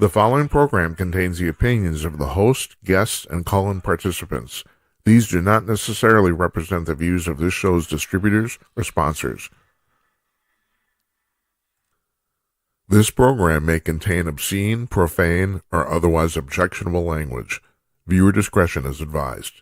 The following program contains the opinions of the host, guests, and call-in participants. These do not necessarily represent the views of this show's distributors or sponsors. This program may contain obscene, profane, or otherwise objectionable language. Viewer discretion is advised.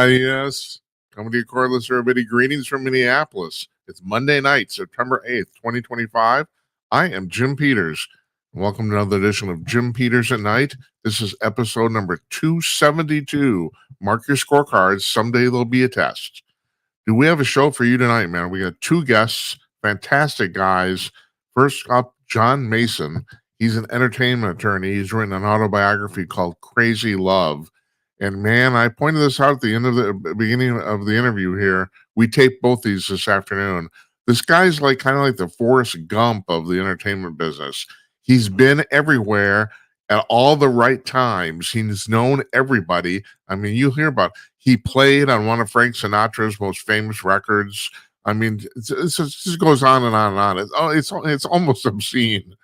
Yes. Coming to you cordless, everybody. Greetings from Minneapolis. It's Monday night, September 8th, 2025. I am Jim Peters. Welcome to another edition of Jim Peters at Night. This is episode number 272. Mark your scorecards. Someday there'll be a test. Do we have a show for you tonight, man? We got two guests, fantastic guys. First up, John Mason. He's an entertainment attorney. He's written an autobiography called Crazy Love. And man, I pointed this out at the end of the beginning of the interview here. We taped both these this afternoon. This guy's like kind of like the Forrest Gump of the entertainment business. He's been everywhere at all the right times. He's known everybody. I mean, you hear about he played on one of Frank Sinatra's most famous records. I mean, it just goes on and on and on. It's almost obscene.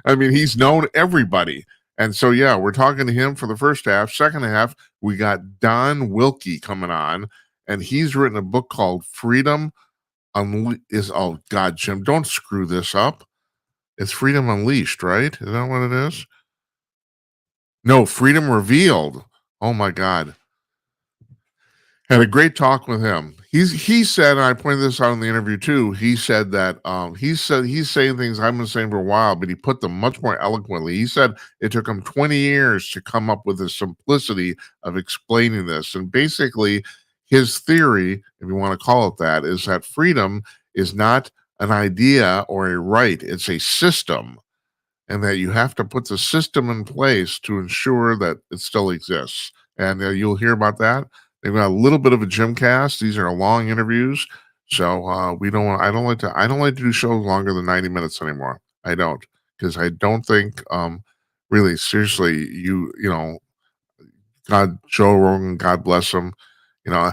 I mean, he's known everybody. And so, yeah, we're talking to him for the first half. Second half, we got Don Wilkie coming on, and he's written a book called Freedom Unleashed. Oh, God, Jim, don't screw this up. It's Freedom Unleashed, right? Is that what it is? No, Freedom Revealed. Oh, my God. Had a great talk with him. He said, and I pointed this out in the interview too. He said that he's saying things I've been saying for a while, but he put them much more eloquently. He said it took him 20 years to come up with the simplicity of explaining this. And basically, his theory, if you want to call it that, is that freedom is not an idea or a right; it's a system, and that you have to put the system in place to ensure that it still exists. And you'll hear about that. They've got a little bit of a gym cast. These are long interviews, so we don't. I don't like to do shows longer than 90 minutes anymore. I don't, because I don't think, really seriously, you know, God, Joe Rogan, God bless him. You know,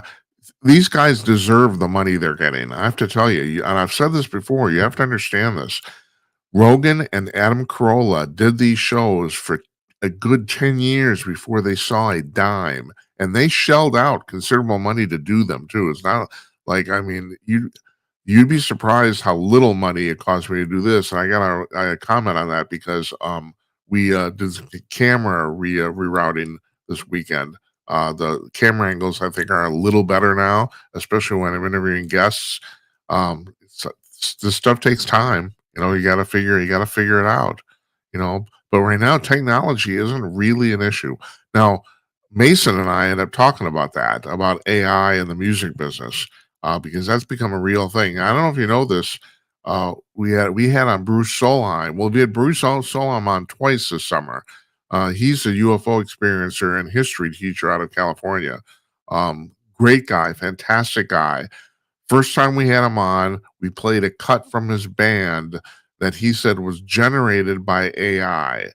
these guys deserve the money they're getting. I have to tell you, and I've said this before. You have to understand this. Rogan and Adam Carolla did these shows for a good 10 years before they saw a dime, and they shelled out considerable money to do them too. It's not like, I mean, you'd be surprised how little money it cost me to do this. And I got a comment on that because we did camera rerouting this weekend. The camera angles I think are a little better now, especially when I'm interviewing guests. This stuff takes time. You know, you got to figure it out. You know, but right now technology isn't really an issue. Now, Mason and I end up talking about that, about AI in the music business, because that's become a real thing. I don't know if you know this. We had on Bruce Solheim. Well, we had Bruce Solheim on twice this summer. He's a UFO experiencer and history teacher out of California. Great guy, fantastic guy. First time we had him on, we played a cut from his band that he said was generated by AI.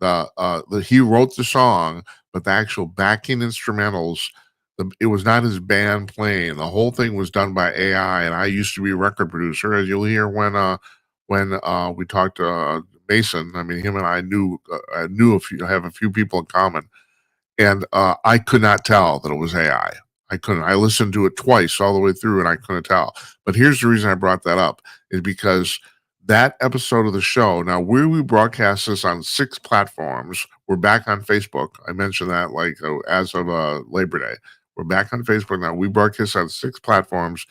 He wrote the song, but the actual backing instrumentals, it was not his band playing. The whole thing was done by AI. And I used to be a record producer, as you'll hear when we talked to Mason. I mean, him and I have a few people in common, and I could not tell that it was AI. I couldn't. I listened to it twice all the way through, and I couldn't tell. But here's the reason I brought that up is because that episode of the show. Now, we broadcast this on 6 platforms. We're back on Facebook. I mentioned that as of Labor Day. We're back on Facebook now. We broadcast on 6 platforms,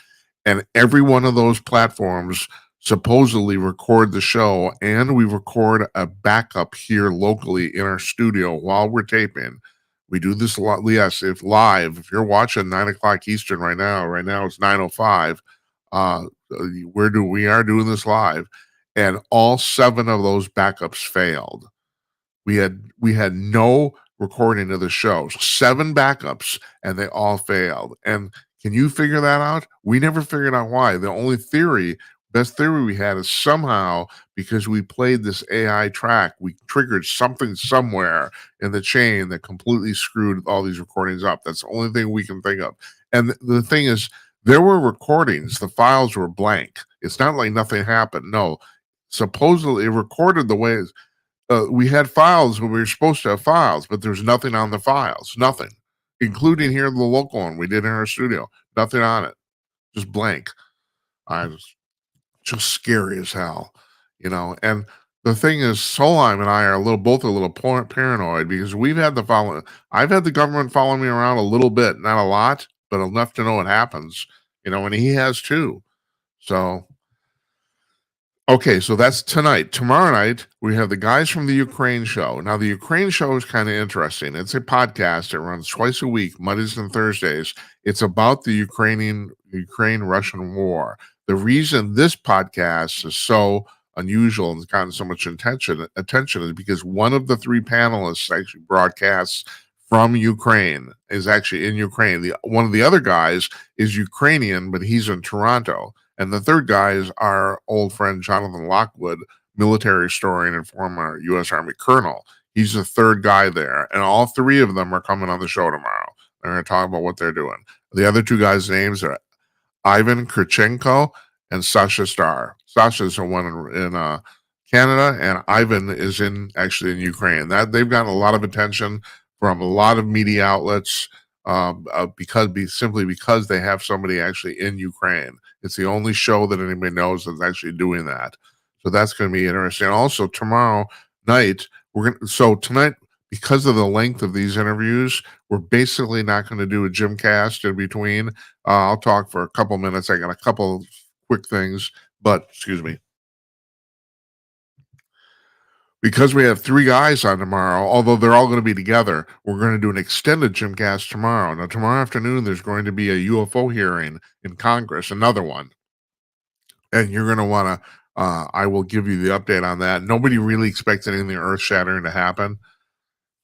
and every one of those platforms supposedly record the show, and we record a backup here locally in our studio while we're taping. We do this a lot. Yes, if you're watching 9:00 Eastern right now it's 9:05. We are doing this live, and all 7 of those backups failed. We had no recording of the show, 7 backups, and they all failed. And can you figure that out? We never figured out why. The only best theory we had is somehow because we played this AI track, we triggered something somewhere in the chain that completely screwed all these recordings up. That's the only thing we can think of. And the thing is, there were recordings, the files were blank. It's not like nothing happened. No, supposedly it recorded the way we had files when we were supposed to have files, but there's nothing on the files, nothing, including here the local one we did in our studio, nothing on it, just blank. I was just scary as hell, you know. And the thing is, Solheim and I are both a little paranoid because I've had the government follow me around a little bit, not a lot, but enough to know what happens, you know, and he has too. So okay, so that's tonight. Tomorrow night, we have the guys from the Ukraine show. Now, the Ukraine show is kind of interesting. It's a podcast. It runs twice a week, Mondays and Thursdays. It's about the Ukraine-Russian war. The reason this podcast is so unusual and has gotten so much attention is because one of the 3 panelists actually broadcasts from Ukraine, is actually in Ukraine. One of the other guys is Ukrainian, but he's in Toronto. And the third guy is our old friend, Jonathan Lockwood, military historian and former U.S. Army colonel. He's the third guy there. And all 3 of them are coming on the show tomorrow. They're going to talk about what they're doing. The other 2 guys' names are Ivan Kurchenko and Sasha Starr. Sasha's the one in Canada, and Ivan is actually in Ukraine. That they've gotten a lot of attention from a lot of media outlets simply because they have somebody actually in Ukraine. It's the only show that anybody knows that's actually doing that. So that's going to be interesting. Also, tomorrow night, tonight, because of the length of these interviews, we're basically not going to do a Gymcast in between. I'll talk for a couple minutes. I got a couple quick things, but excuse me. Because we have 3 guys on tomorrow, although they're all going to be together, we're going to do an extended Gymcast tomorrow. Now, tomorrow afternoon, there's going to be a UFO hearing in Congress, another one. And you're going to want to, I will give you the update on that. Nobody really expects anything earth-shattering to happen.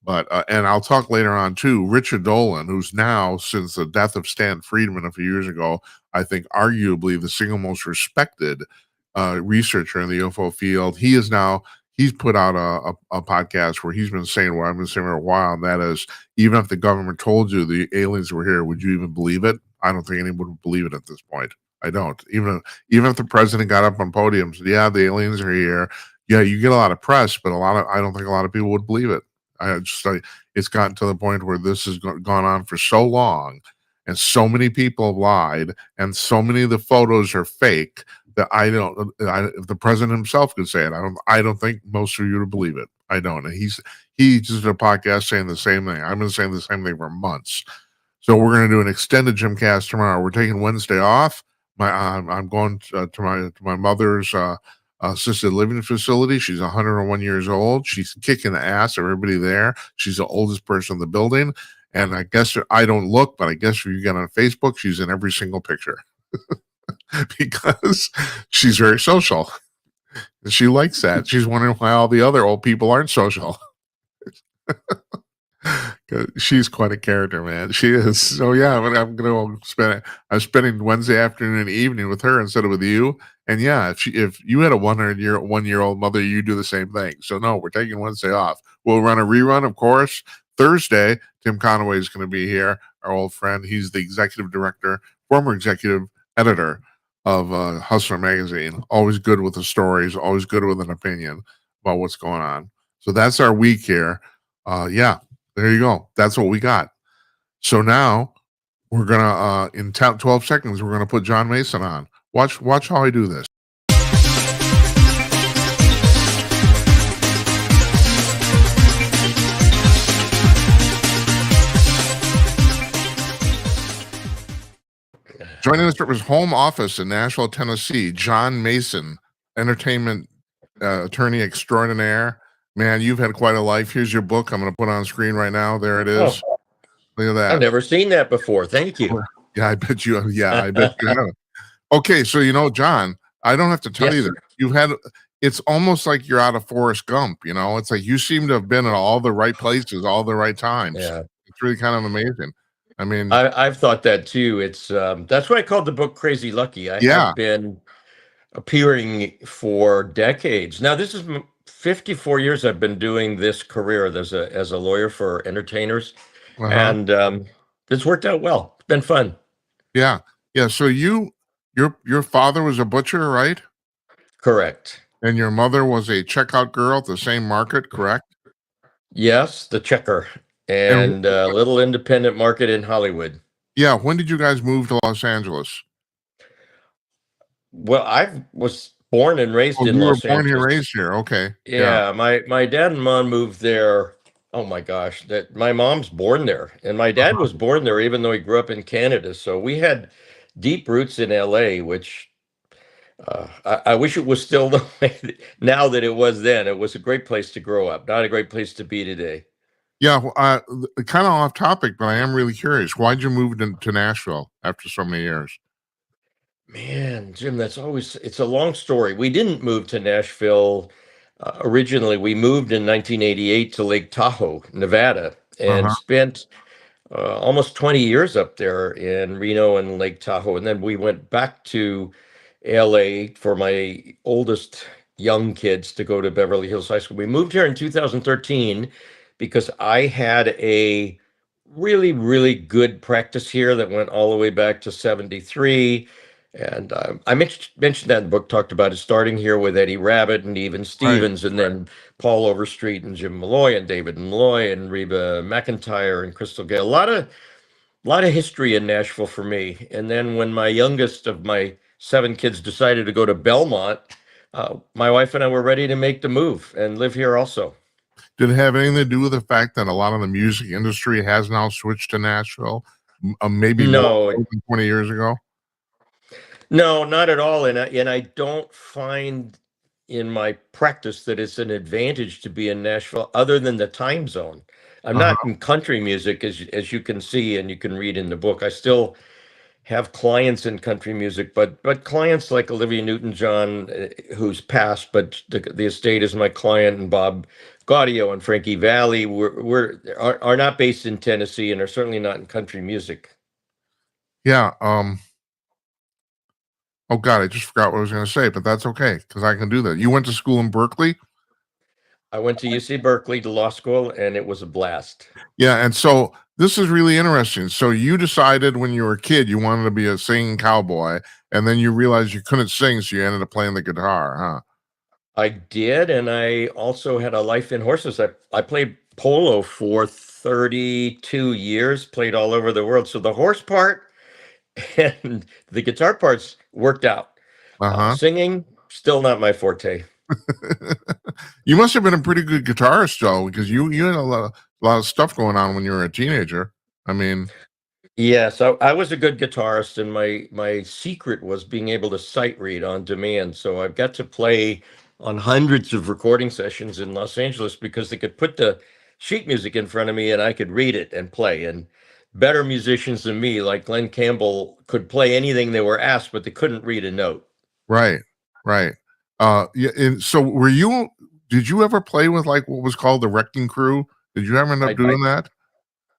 But, and I'll talk later on too, Richard Dolan, who's now, since the death of Stan Friedman a few years ago, I think arguably the single most respected researcher in the UFO field. He's put out a podcast where he's been saying what I've been saying for a while, and that is, even if the government told you the aliens were here, would you even believe it? I don't think anyone would believe it at this point. I don't. Even if the president got up on podium and said, yeah, the aliens are here. Yeah, you get a lot of press, but I don't think a lot of people would believe it. It's gotten to the point where this has gone on for so long, and so many people have lied, and so many of the photos are fake that if the president himself could say it, I don't think most of you would believe it. I don't. And he just did a podcast saying the same thing. I've been saying the same thing for months. So we're going to do an extended Gymcast tomorrow. We're taking Wednesday off. I'm going to my mother's assisted living facility. She's 101 years old. She's kicking the ass of everybody there. She's the oldest person in the building. And I guess I don't look, but I guess if you get on Facebook, she's in every single picture. Because she's very social. She likes that. She's wondering why all the other old people aren't social. She's quite a character, man. She is. So yeah, I'm spending Wednesday afternoon and evening with her instead of with you. And yeah, if you had a 1-year-old mother, you do the same thing. So no, we're taking Wednesday off. We'll run a rerun, of course. Thursday, Tim Conaway is going to be here, our old friend. He's the executive director, former executive editor of Hustler magazine. Always good with the stories, always good with an opinion about what's going on. So that's our week here. Yeah, there you go. That's what we got. So now we're gonna in 12 seconds we're gonna put John Mason on. Watch how I do this. Joining us from his home office in Nashville, Tennessee, John Mason, entertainment attorney extraordinaire. Man, you've had quite a life. Here's your book. I'm going to put on screen right now. There it is. Oh, look at that. I've never seen that before. Thank you. Yeah, I bet you. Yeah, I bet you have. Okay, so John, I don't have to tell you that it's almost like you're out of Forrest Gump, you know? It's like you seem to have been in all the right places, all the right times. Yeah. It's really kind of amazing. I mean, I've thought that too. It's that's why I called the book Crazy Lucky. I yeah. have been appearing for decades. Now, this is 54 years I've been doing this career as a lawyer for entertainers, Uh-huh. and it's worked out well. It's been fun. Yeah. Yeah. So your father was a butcher, right? Correct. And your mother was a checkout girl at the same market, correct? Yes, the Checker And and a little independent market in Hollywood. yeah, when did you guys move to Los Angeles? Well, I was born and raised Oh, in you were Los born here, Angeles. raised here. Okay. Yeah. Yeah, my dad and mom moved there. Oh my gosh, that my mom's born there, and my dad Uh-huh. was born there, even though he grew up in Canada. So we had deep roots in LA, which I wish it was still the way now that it was then. It was a great place to grow up, not a great place to be today. Yeah. Kind of off topic, but I am really curious. Why'd you move to Nashville after so many years? Man, Jim, it's a long story. We didn't move to Nashville originally. We moved in 1988 to Lake Tahoe, Nevada, and Uh-huh. spent almost 20 years up there in Reno and Lake Tahoe. And then we went back to LA for my oldest young kids to go to Beverly Hills High School. We moved here in 2013 because I had a really, really good practice here that went all the way back to 73. And I mentioned that in the book, talked about it starting here with Eddie Rabbitt and even Right. Stevens, and then Paul Overstreet and Jim Malloy and David Malloy and Reba McEntire and Crystal Gale. A lot of history in Nashville for me. And then when my youngest of my 7 kids decided to go to Belmont, my wife and I were ready to make the move and live here also. Did it have anything to do with the fact that a lot of the music industry has now switched to Nashville? Maybe more No, so than 20 years ago? no, not at all. And I don't find in my practice that it's an advantage to be in Nashville other than the time zone. I'm not Uh-huh. in country music as you can see and you can read in the book. I still have clients in country music, but clients like Olivia Newton-John, who's passed, but the estate is my client, and Bob Gaudio and Frankie Valli are not based in Tennessee and are certainly not in country music. Yeah. Oh God, I just forgot what I was going to say, but that's okay because I can do that. You went to school in Berkeley? I went to UC Berkeley to law school, and it was a blast. Yeah, and so this is really interesting. So you decided when you were a kid you wanted to be a singing cowboy, and then you realized you couldn't sing, so you ended up playing the guitar, huh? I did, and I also had a life in horses. I played polo for 32 years, played all over the world. So the horse part and the guitar parts worked out. Uh-huh. Singing, still not my forte. You must have been a pretty good guitarist, though, because you had a lot of stuff going on when you were a teenager. I mean, Yes, I was a good guitarist, and my secret was being able to sight read on demand. So I've got to play on hundreds of recording sessions in Los Angeles because they could put the sheet music in front of me and I could read it and play. And better musicians than me, like Glenn Campbell, could play anything they were asked, but they couldn't read a note. right, right. Yeah, and so did you ever play with like what was called the Wrecking Crew? Did you ever end up I doing that?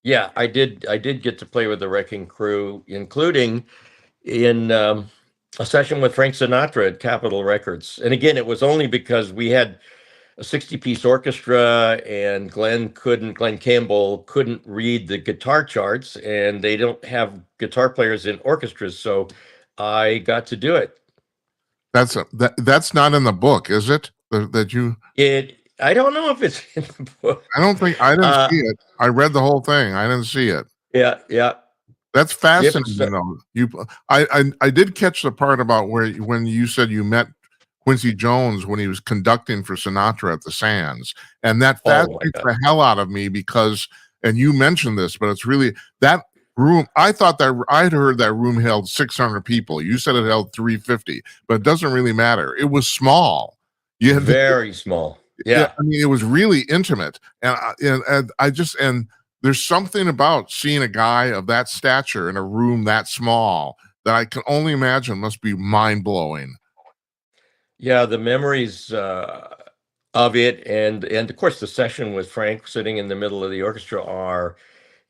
Yeah, I did. I did get to play with the Wrecking Crew, including in a session with Frank Sinatra at Capitol Records. And again, it was only because we had a 60-piece orchestra, and Glenn Campbell couldn't read the guitar charts, and they don't have guitar players in orchestras, so I got to do it. That's not in the book, is it? That you I don't know if it's in the book. I don't think I didn't Uh, see it. I read the whole thing. I didn't see it. yeah, yeah. That's Yep. So, fascinating, though. I did catch the part about when you said you met Quincy Jones when he was conducting for Sinatra at the Sands, and that oh my fascinates God. the hell out of me because, and you mentioned this, but it's really that room. I thought that I'd heard that room held 600 people. You said it held 350, but it doesn't really matter. It was small. You had Very small. Yeah, Yeah. I mean, it was really intimate, and there's something about seeing a guy of that stature in a room that small that I can only imagine must be mind blowing. Yeah, the memories of it, and of course the session with Frank sitting in the middle of the orchestra are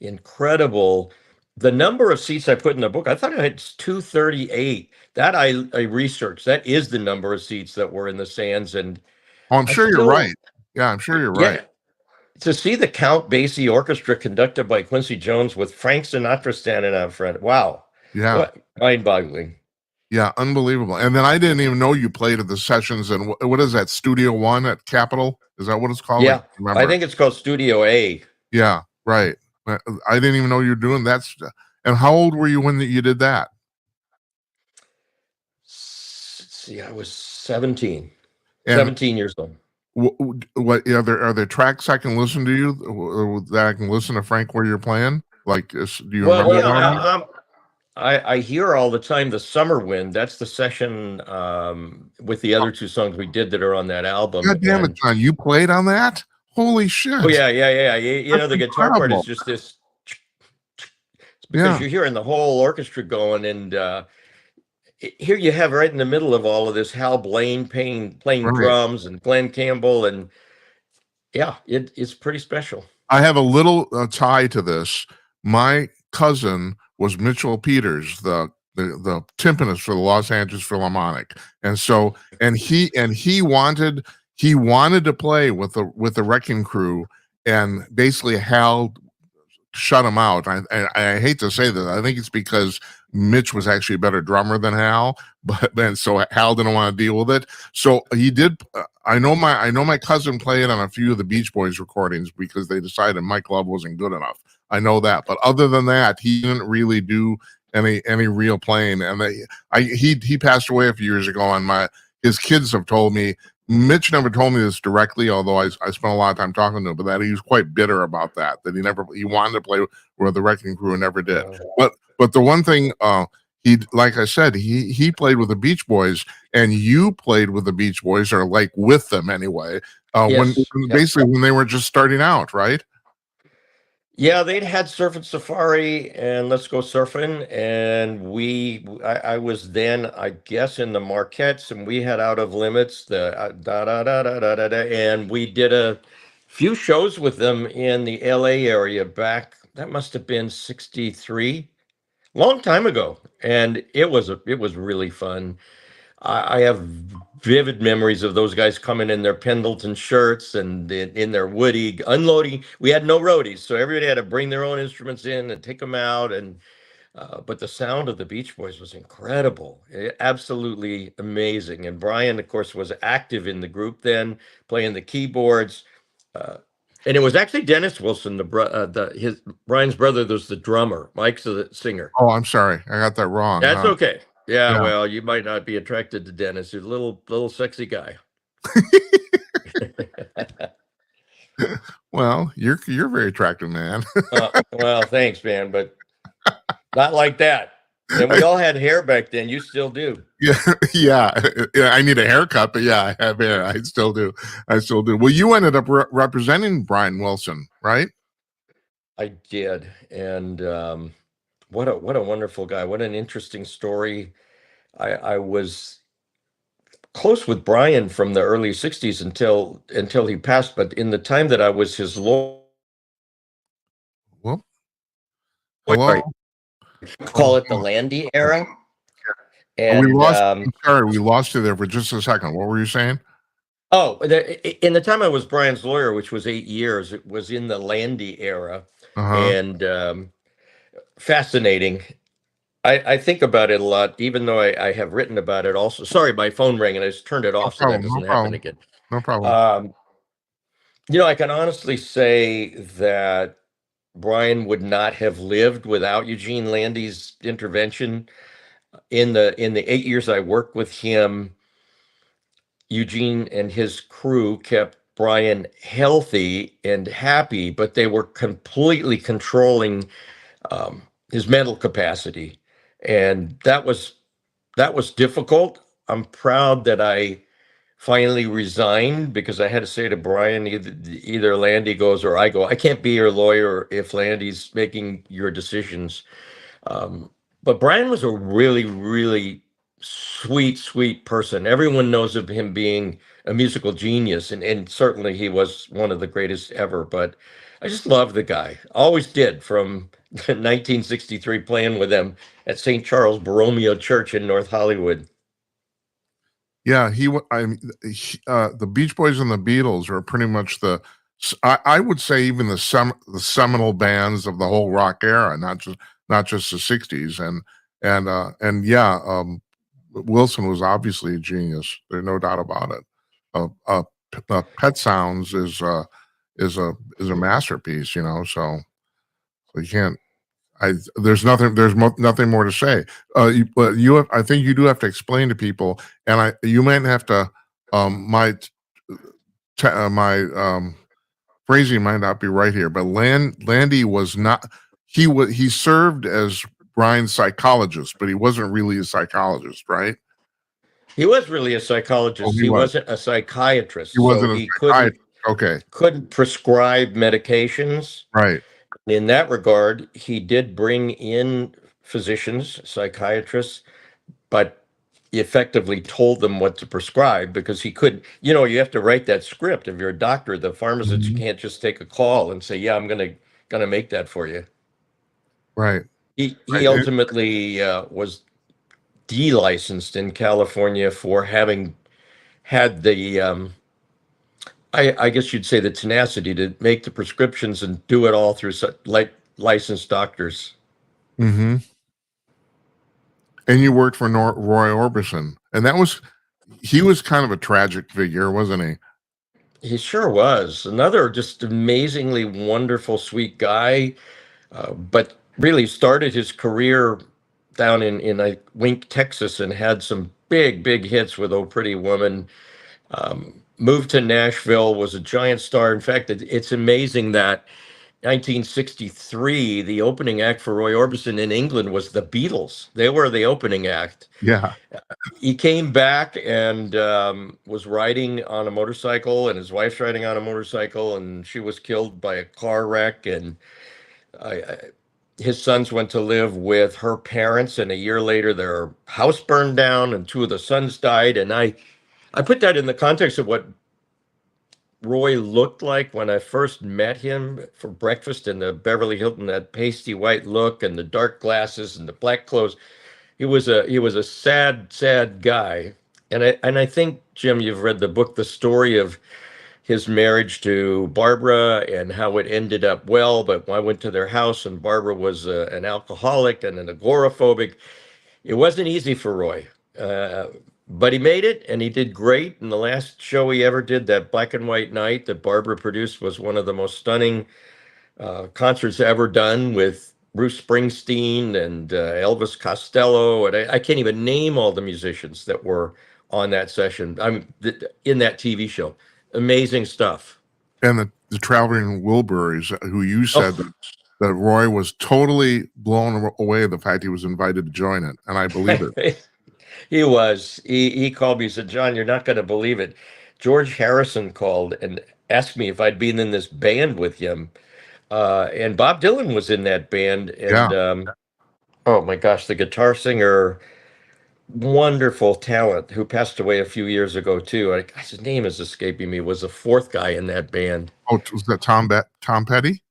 incredible. The number of seats I put in the book, I thought I had 238. That I researched. That is the number of seats that were in the stands, and Oh, I'm I sure you're still, right. Yeah, I'm sure you're right. yeah, to see the Count Basie Orchestra conducted by Quincy Jones with Frank Sinatra standing out front. Wow, Yeah. what mind-boggling. Yeah, unbelievable. And then I didn't even know you played at the sessions and what is that, Studio One at Capitol? Is that what it's called? I can't Yeah, I remember. think it's called Studio A. Yeah, right. I didn't even know you were doing that stuff. And how old were you when you did that? Let's see, I was 17, And 17 years old. what are there tracks I can listen to you that I can listen to Frank where you're playing? Like, do you Well, remember yeah, one of them? I hear all the time the Summer Wind. That's the session with the other two songs we did that are on that album. God damn it, And John! You played on that? Holy oh shit! yeah, yeah, yeah. You That's know, the guitar part is incredible. just this because Yeah, you're hearing the whole orchestra going, and here you have right in the middle of all of this Hal Blaine playing right. drums and Glenn Campbell, and yeah, it's pretty special. I have a little tie to this. My cousin was Mitchell Peters, the timpanist for the Los Angeles Philharmonic, and so he wanted to play with the Wrecking Crew, and basically Hal shut him out. I hate to say that. I think it's because Mitch was actually a better drummer than Hal, but then so Hal didn't want to deal with it. So he did. I know my cousin played on a few of the Beach Boys recordings because they decided Mike Love wasn't good enough. I know that, but other than that, he didn't really do any real playing. And he passed away a few years ago. And his kids have told me. Mitch never told me this directly, although I spent a lot of time talking to him, but that he was quite bitter about that he wanted to play with the Wrecking Crew and never did. But the one thing he, like I said, he played with the Beach Boys, and you played with the Beach Boys, or like with them anyway. When Yes, basically when they were just starting out, right? yeah, they'd had Surfing Safari and Let's Go Surfing, and I was then, I guess, in the Marquettes, and we had Out of Limits, the da da da da da da, da, and we did a few shows with them in the LA area back. That must have been 63, long time ago, and it was really fun. I have vivid memories of those guys coming in their Pendleton shirts and in their Woody unloading. We had no roadies, so everybody had to bring their own instruments in and take them out. And but the sound of the Beach Boys was incredible, absolutely amazing. And Brian, of course, was active in the group then, playing the keyboards. Uh, and it was actually Dennis Wilson, his Brian's brother, was the drummer. Mike's the singer. Oh, I'm sorry, I got that wrong. That's Huh? okay. Yeah, Yeah. well, you might not be attracted to Dennis. He's a little sexy guy. Well, you're a very attractive man. Well, thanks, man, but not like that. And we all had hair back then. You still do. Yeah, yeah. I need a haircut, but yeah, I have hair. I still do. I still do. Well, you ended up representing Brian Wilson, right? I did, and what a wonderful guy. What an interesting story. I was close with Brian from the early '60s until he passed. But in the time that I was his lawyer, Well, hello. call it the Landy era, We and lost. I'm sorry, we lost you there for just a second. What were you saying? oh, in the time I was Brian's lawyer, which was 8 years, it was in the Landy era, Uh huh. and fascinating. I think about it a lot, even though I have written about it also. Sorry, my phone rang and I just turned it No off so that problem. No doesn't happen problem. again. No problem. Um, I can honestly say that Brian would not have lived without Eugene Landy's intervention. In the 8 years I worked with him, Eugene and his crew kept Brian healthy and happy, but they were completely controlling his mental capacity, and that was difficult. I'm proud that I finally resigned because I had to say to Brian, either Landy goes or I go. I can't be your lawyer if Landy's making your decisions. But Brian was a really, really sweet, sweet person. Everyone knows of him being a musical genius, and certainly he was one of the greatest ever. But I just love the guy. Always did from 1963 playing with him at St. Charles Borromeo Church in North Hollywood. Yeah, the Beach Boys and the Beatles are pretty much I would say even the seminal bands of the whole rock era, not just the '60s, and yeah, Wilson was obviously a genius. There's no doubt about it. Pet Sounds is a masterpiece, so you can't. There's nothing more to say. But I think you do have to explain to people, and you might have to. My phrasing might not be right here, but Landy was not. He served as Brian's psychologist, but he wasn't really a psychologist, right? He was really a Oh, psychologist. he He was. wasn't a He psychiatrist, so wasn't a he psychiatrist. Okay, couldn't prescribe medications. right. In that regard, he did bring in physicians, psychiatrists, but he effectively told them what to prescribe because he couldn't, you have to write that script. If you're a doctor, the pharmacist Mhm. can't just take a call and say, "Yeah, I'm gonna make that for you." Right. He Right. ultimately was delicensed in California for having had the I guess you'd say the tenacity to make the prescriptions and do it all through like licensed doctors. Mm-hmm. And you worked for Roy Orbison, and he was kind of a tragic figure, wasn't he? He sure was. Another just amazingly wonderful, sweet guy, but really started his career down in Wink, Texas, and had some big, big hits with "Oh Pretty Woman." Moved to Nashville, was a giant star. In fact, it's amazing that 1963, the opening act for Roy Orbison in England was the Beatles. They were the opening act. Yeah. He came back and was riding on a motorcycle, and his wife's riding on a motorcycle, and she was killed by a car wreck. And his sons went to live with her parents, and a year later, their house burned down, and two of the sons died. And I put that in the context of what Roy looked like when I first met him for breakfast in the Beverly Hilton, that pasty white look and the dark glasses and the black clothes. He was a sad, sad guy. And I think, Jim, you've read the book, the story of his marriage to Barbara and how it ended up well. But I went to their house and Barbara was an alcoholic and an agoraphobic. It wasn't easy for Roy, uh, but he made it and he did great. And the last show he ever did, that black and white night that Barbara produced, was one of the most stunning concerts ever done, with Bruce Springsteen and Elvis Costello. And I can't even name all the musicians that were on that session. In that TV show. Amazing stuff. And the Traveling Wilburys, who you said Oh, that Roy was totally blown away the fact he was invited to join it, and I believe it. he was. He called me and said, "John, you're not going to believe it. George Harrison called and asked me if I'd been in this band with him." And Bob Dylan was in that band. Yeah. And oh my gosh, the guitar singer, wonderful talent, who passed away a few years ago too. His name is escaping me. Was the fourth guy in that band. Oh, was that Tom Petty?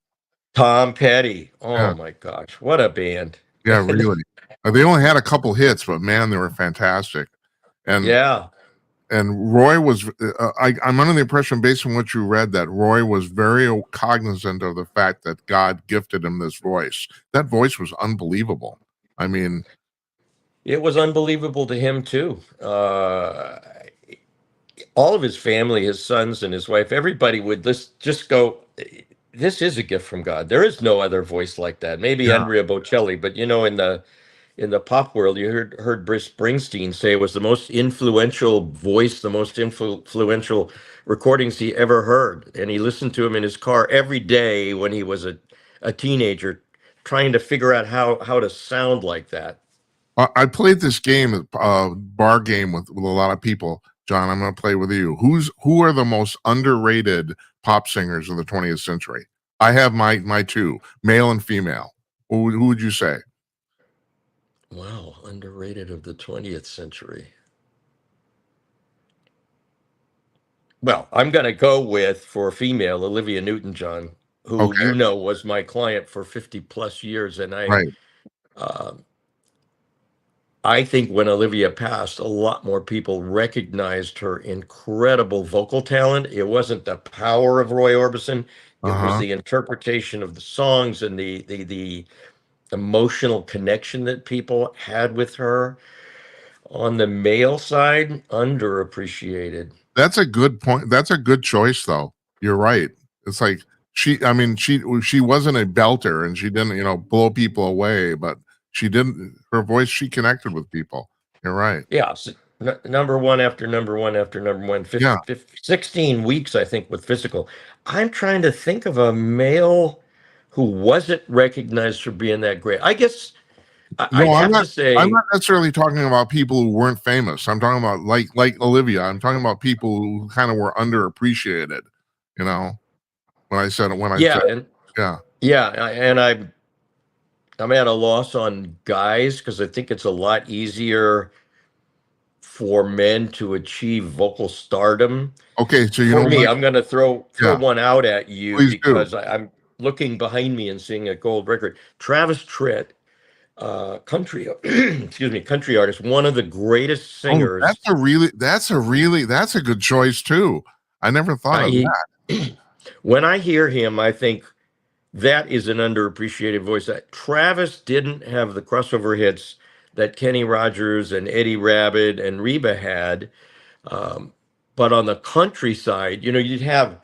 Tom Petty. Oh Yeah. my gosh, what a band. Yeah, really. They only had a couple hits, but man, they were fantastic. And Yeah. and Roy was. I'm under the impression, based on what you read, that Roy was very cognizant of the fact that God gifted him this voice. That voice was unbelievable. I mean, It was unbelievable to him too. All of his family, his sons and his wife, everybody would just go, "This is a gift from God. There is no other voice like that." Maybe yeah. Andrea Bocelli, but in the pop world, you heard Bruce Springsteen say it was the most influential voice, the most influential recordings he ever heard, and he listened to him in his car every day when he was a teenager, trying to figure out how to sound like that. I played this game, bar game with a lot of people. John, I'm going to play with you. Who are the most underrated pop singers of the 20th century? I have my two, male and female. Who would you say? Wow, underrated of the 20th century. Well, I'm going to go with, for a female, Olivia Newton-John, who Okay, you know was my client for 50 plus years, and right. uh, I think when Olivia passed, a lot more people recognized her incredible vocal talent. It wasn't the power of Roy Orbison; it was Uh-huh. the interpretation of the songs and the emotional connection that people had with her. On the male side, underappreciated. That's a good point. That's a good choice, though. You're right. It's like I mean, she wasn't a belter, and she didn't, blow people away, but she didn't. Her voice, she connected with people. You're right. Yeah, number one after number one after number one, Yeah. 16 weeks, I think, with physical. I'm trying to think of a male who wasn't recognized for being that great. I guess I'd No, I'm have not. to I'm say, not necessarily talking about people who weren't famous. I'm talking about like Olivia. I'm talking about people who kind of were underappreciated. You know, when I yeah, said and yeah. yeah, and I'm at a loss on guys because I think it's a lot easier for men to achieve vocal stardom. Okay, so you For know me, what? I'm going to throw Yeah, one out at you please do. because I'm looking behind me and seeing a gold record. Travis Tritt, country, excuse me, country artist, one of the greatest Oh, singers. that's a good choice too. I never thought of I that. when I hear him, I think that is an underappreciated voice. That Travis didn't have the crossover hits that Kenny Rogers and Eddie Rabbitt and Reba had. Um, but on the countryside, you'd have.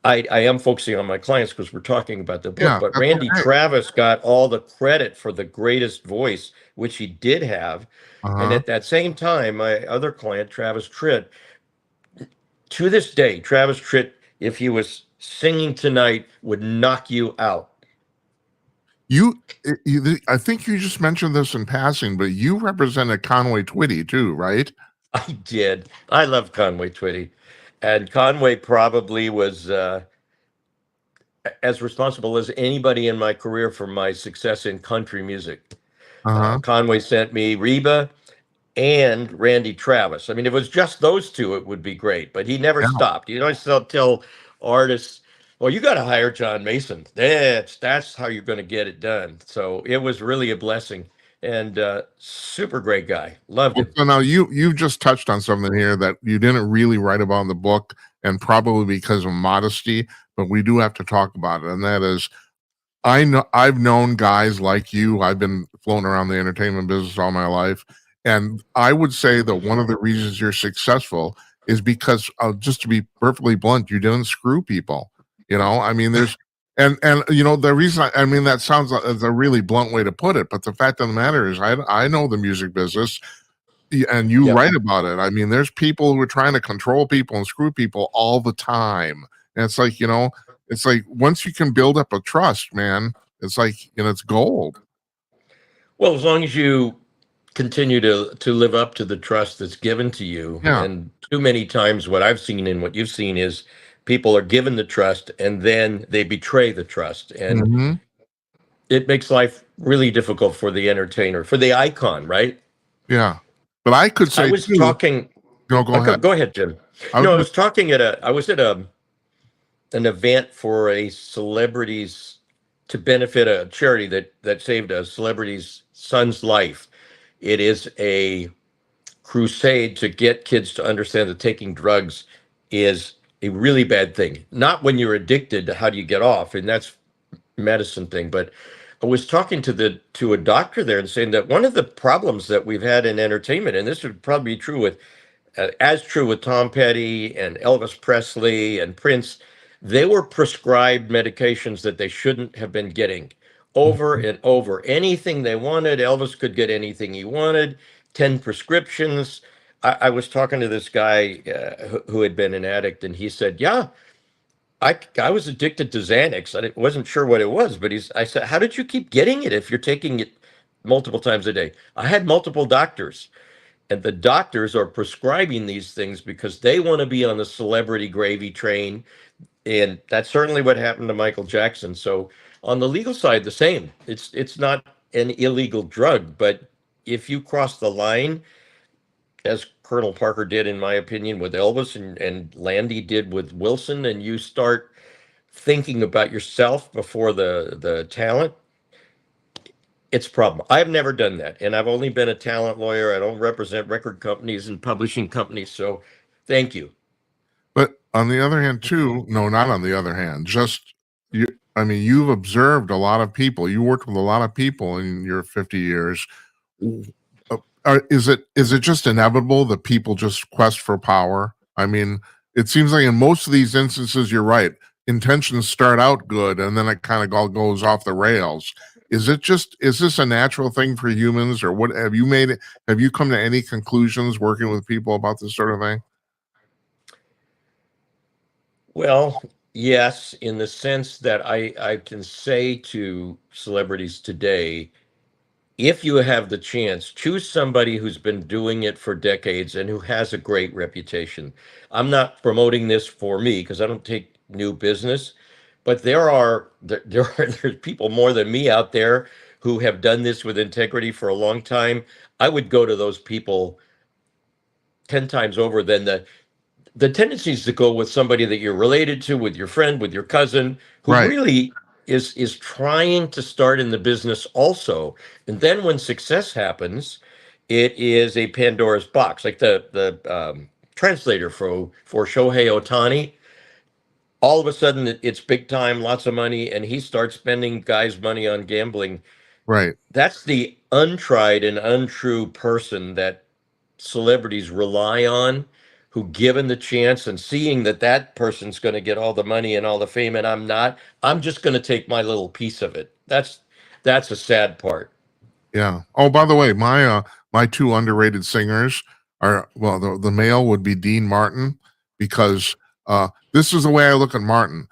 I, I am focusing on my clients because we're talking about the book, Yeah, but that's Randy okay. Travis got all the credit for the greatest voice, which he did have. And Uh-huh. at that same time, my other client, Travis Tritt, to this day, Travis Tritt, if he was singing tonight, would knock you out. I think you just mentioned this in passing, but you represented Conway Twitty too, right? I did. I love Conway Twitty. And Conway probably was as responsible as anybody in my career for my success in country music. Uh-huh. Conway sent me Reba and Randy Travis. I mean, if it was just those two, it would be great, but he never Yeah. stopped. You know, I still tell artists, well, you got to hire John Mason. That's how you're going to get it done. So it was really a blessing and super great guy. Loved Well, him. so now you've just touched on something here that you didn't really write about in the book, and probably because of modesty, but we do have to talk about it, and that is I've known guys like you. I've been floating around the entertainment business all my life, and I would say that one of the reasons you're successful is because, just to be perfectly blunt, you didn't screw people. I mean, there's and the reason I mean that sounds like is a really blunt way to put it, but the fact of the matter is, I know the music business, and you Yep. write about it. I mean, there's people who are trying to control people and screw people all the time, and it's like once you can build up a trust, man, it's like, it's gold. Well, as long as you continue to live up to the trust that's given to you, Yeah. and too many times what I've seen and what you've seen is people are given the trust and then they betray the trust, and Hmm. it makes life really difficult for the entertainer, for the icon, right? Yeah. But I could I say was too. talking. No, go ahead. Go ahead, Jim. I was I gonna, was talking I was at an event for a celebrity's to benefit a charity that saved a celebrity's son's life. It is a crusade to get kids to understand that taking drugs is a really bad thing. Not when you're addicted, how do you get off? And that's medicine thing. But I was talking to a doctor there and saying that one of the problems that we've had in entertainment, and this would probably be true with as true with Tom Petty and Elvis Presley and Prince, they were prescribed medications that they shouldn't have been getting over Mhm. and over. Anything they wanted, Elvis could get anything he wanted, 10 prescriptions. I was talking to this guy who had been an addict, and he said, yeah, I was addicted to Xanax. I wasn't sure what it was, but I said, how did you keep getting it if you're taking it multiple times a day? I had multiple doctors. And the doctors are prescribing these things because they want to be on the celebrity gravy train. And that's certainly what happened to Michael Jackson. So on the legal side, the same. It's not an illegal drug, but if you cross the line, as Colonel Parker did, in my opinion, with Elvis, and Landy did with Wilson, and you start thinking about yourself before the talent, it's a problem. I've never done that, and I've only been a talent lawyer. I don't represent record companies and publishing companies, so thank you. But on the other hand, too, no, not on the other hand, just you. I mean, you've observed a lot of people. You worked with a lot of people in your 50 years. Is it just inevitable that people just quest for power? I mean, it seems like in most of these instances, you're right. Intentions start out good, and then it kind of all goes off the rails. Is this a natural thing for humans, or what have you made? Have you come to any conclusions working with people about this sort of thing? Well, yes, in the sense that I can say to celebrities today, if you have the chance, choose somebody who's been doing it for decades and who has a great reputation. I'm not promoting this for me because I don't take new business, but there's people more than me out there who have done this with integrity for a long time. I would go to those people 10 times over than the tendency is to go with somebody that you're related to, with your friend, with your cousin, who Right. really is trying to start in the business also. And then when success happens, it is a Pandora's box, like the translator for Shohei Ohtani. All of a sudden, it's big time, lots of money, and he starts spending guys' money on gambling. Right. That's the untried and untrue person that celebrities rely on, who, given the chance and seeing that that person's going to get all the money and all the fame and I'm not, I'm just going to take my little piece of it. That's a sad part. Yeah. Oh, by the way, my two underrated singers are, well, the male would be Dean Martin, because this is the way I look at Martin.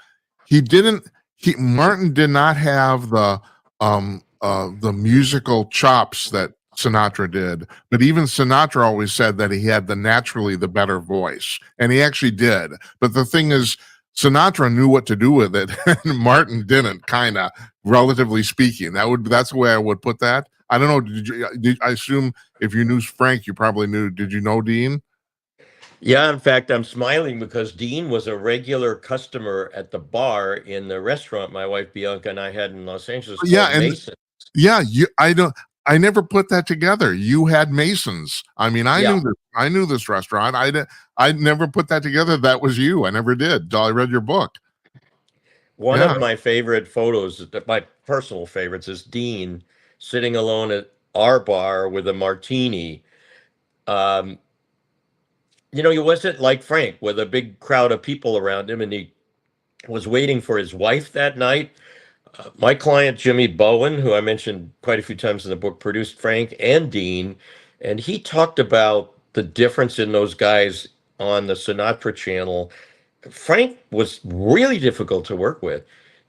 Martin did not have the musical chops that Sinatra did, but even Sinatra always said that he had naturally the better voice, and he actually did. But the thing is, Sinatra knew what to do with it, and Martin didn't, kind of, relatively speaking. That's the way I would put that. I don't know. I assume if you knew Frank, you probably knew. Did you know Dean? Yeah, in fact, I'm smiling because Dean was a regular customer at the bar in the restaurant my wife Bianca and I had in Los Angeles Yeah, called and Mason. yeah, I don't. I never put that together. You had Masons. I mean, Yeah. I knew this restaurant. I never put that together. That was you. I never did until I read your book. One Yeah. of my favorite photos, my personal favorites, is Dean sitting alone at our bar with a martini. Um, he wasn't like Frank with a big crowd of people around him, and he was waiting for his wife that night. My client, Jimmy Bowen, who I mentioned quite a few times in the book, produced Frank and Dean, and he talked about the difference in those guys on the Sinatra channel. Frank was really difficult to work with.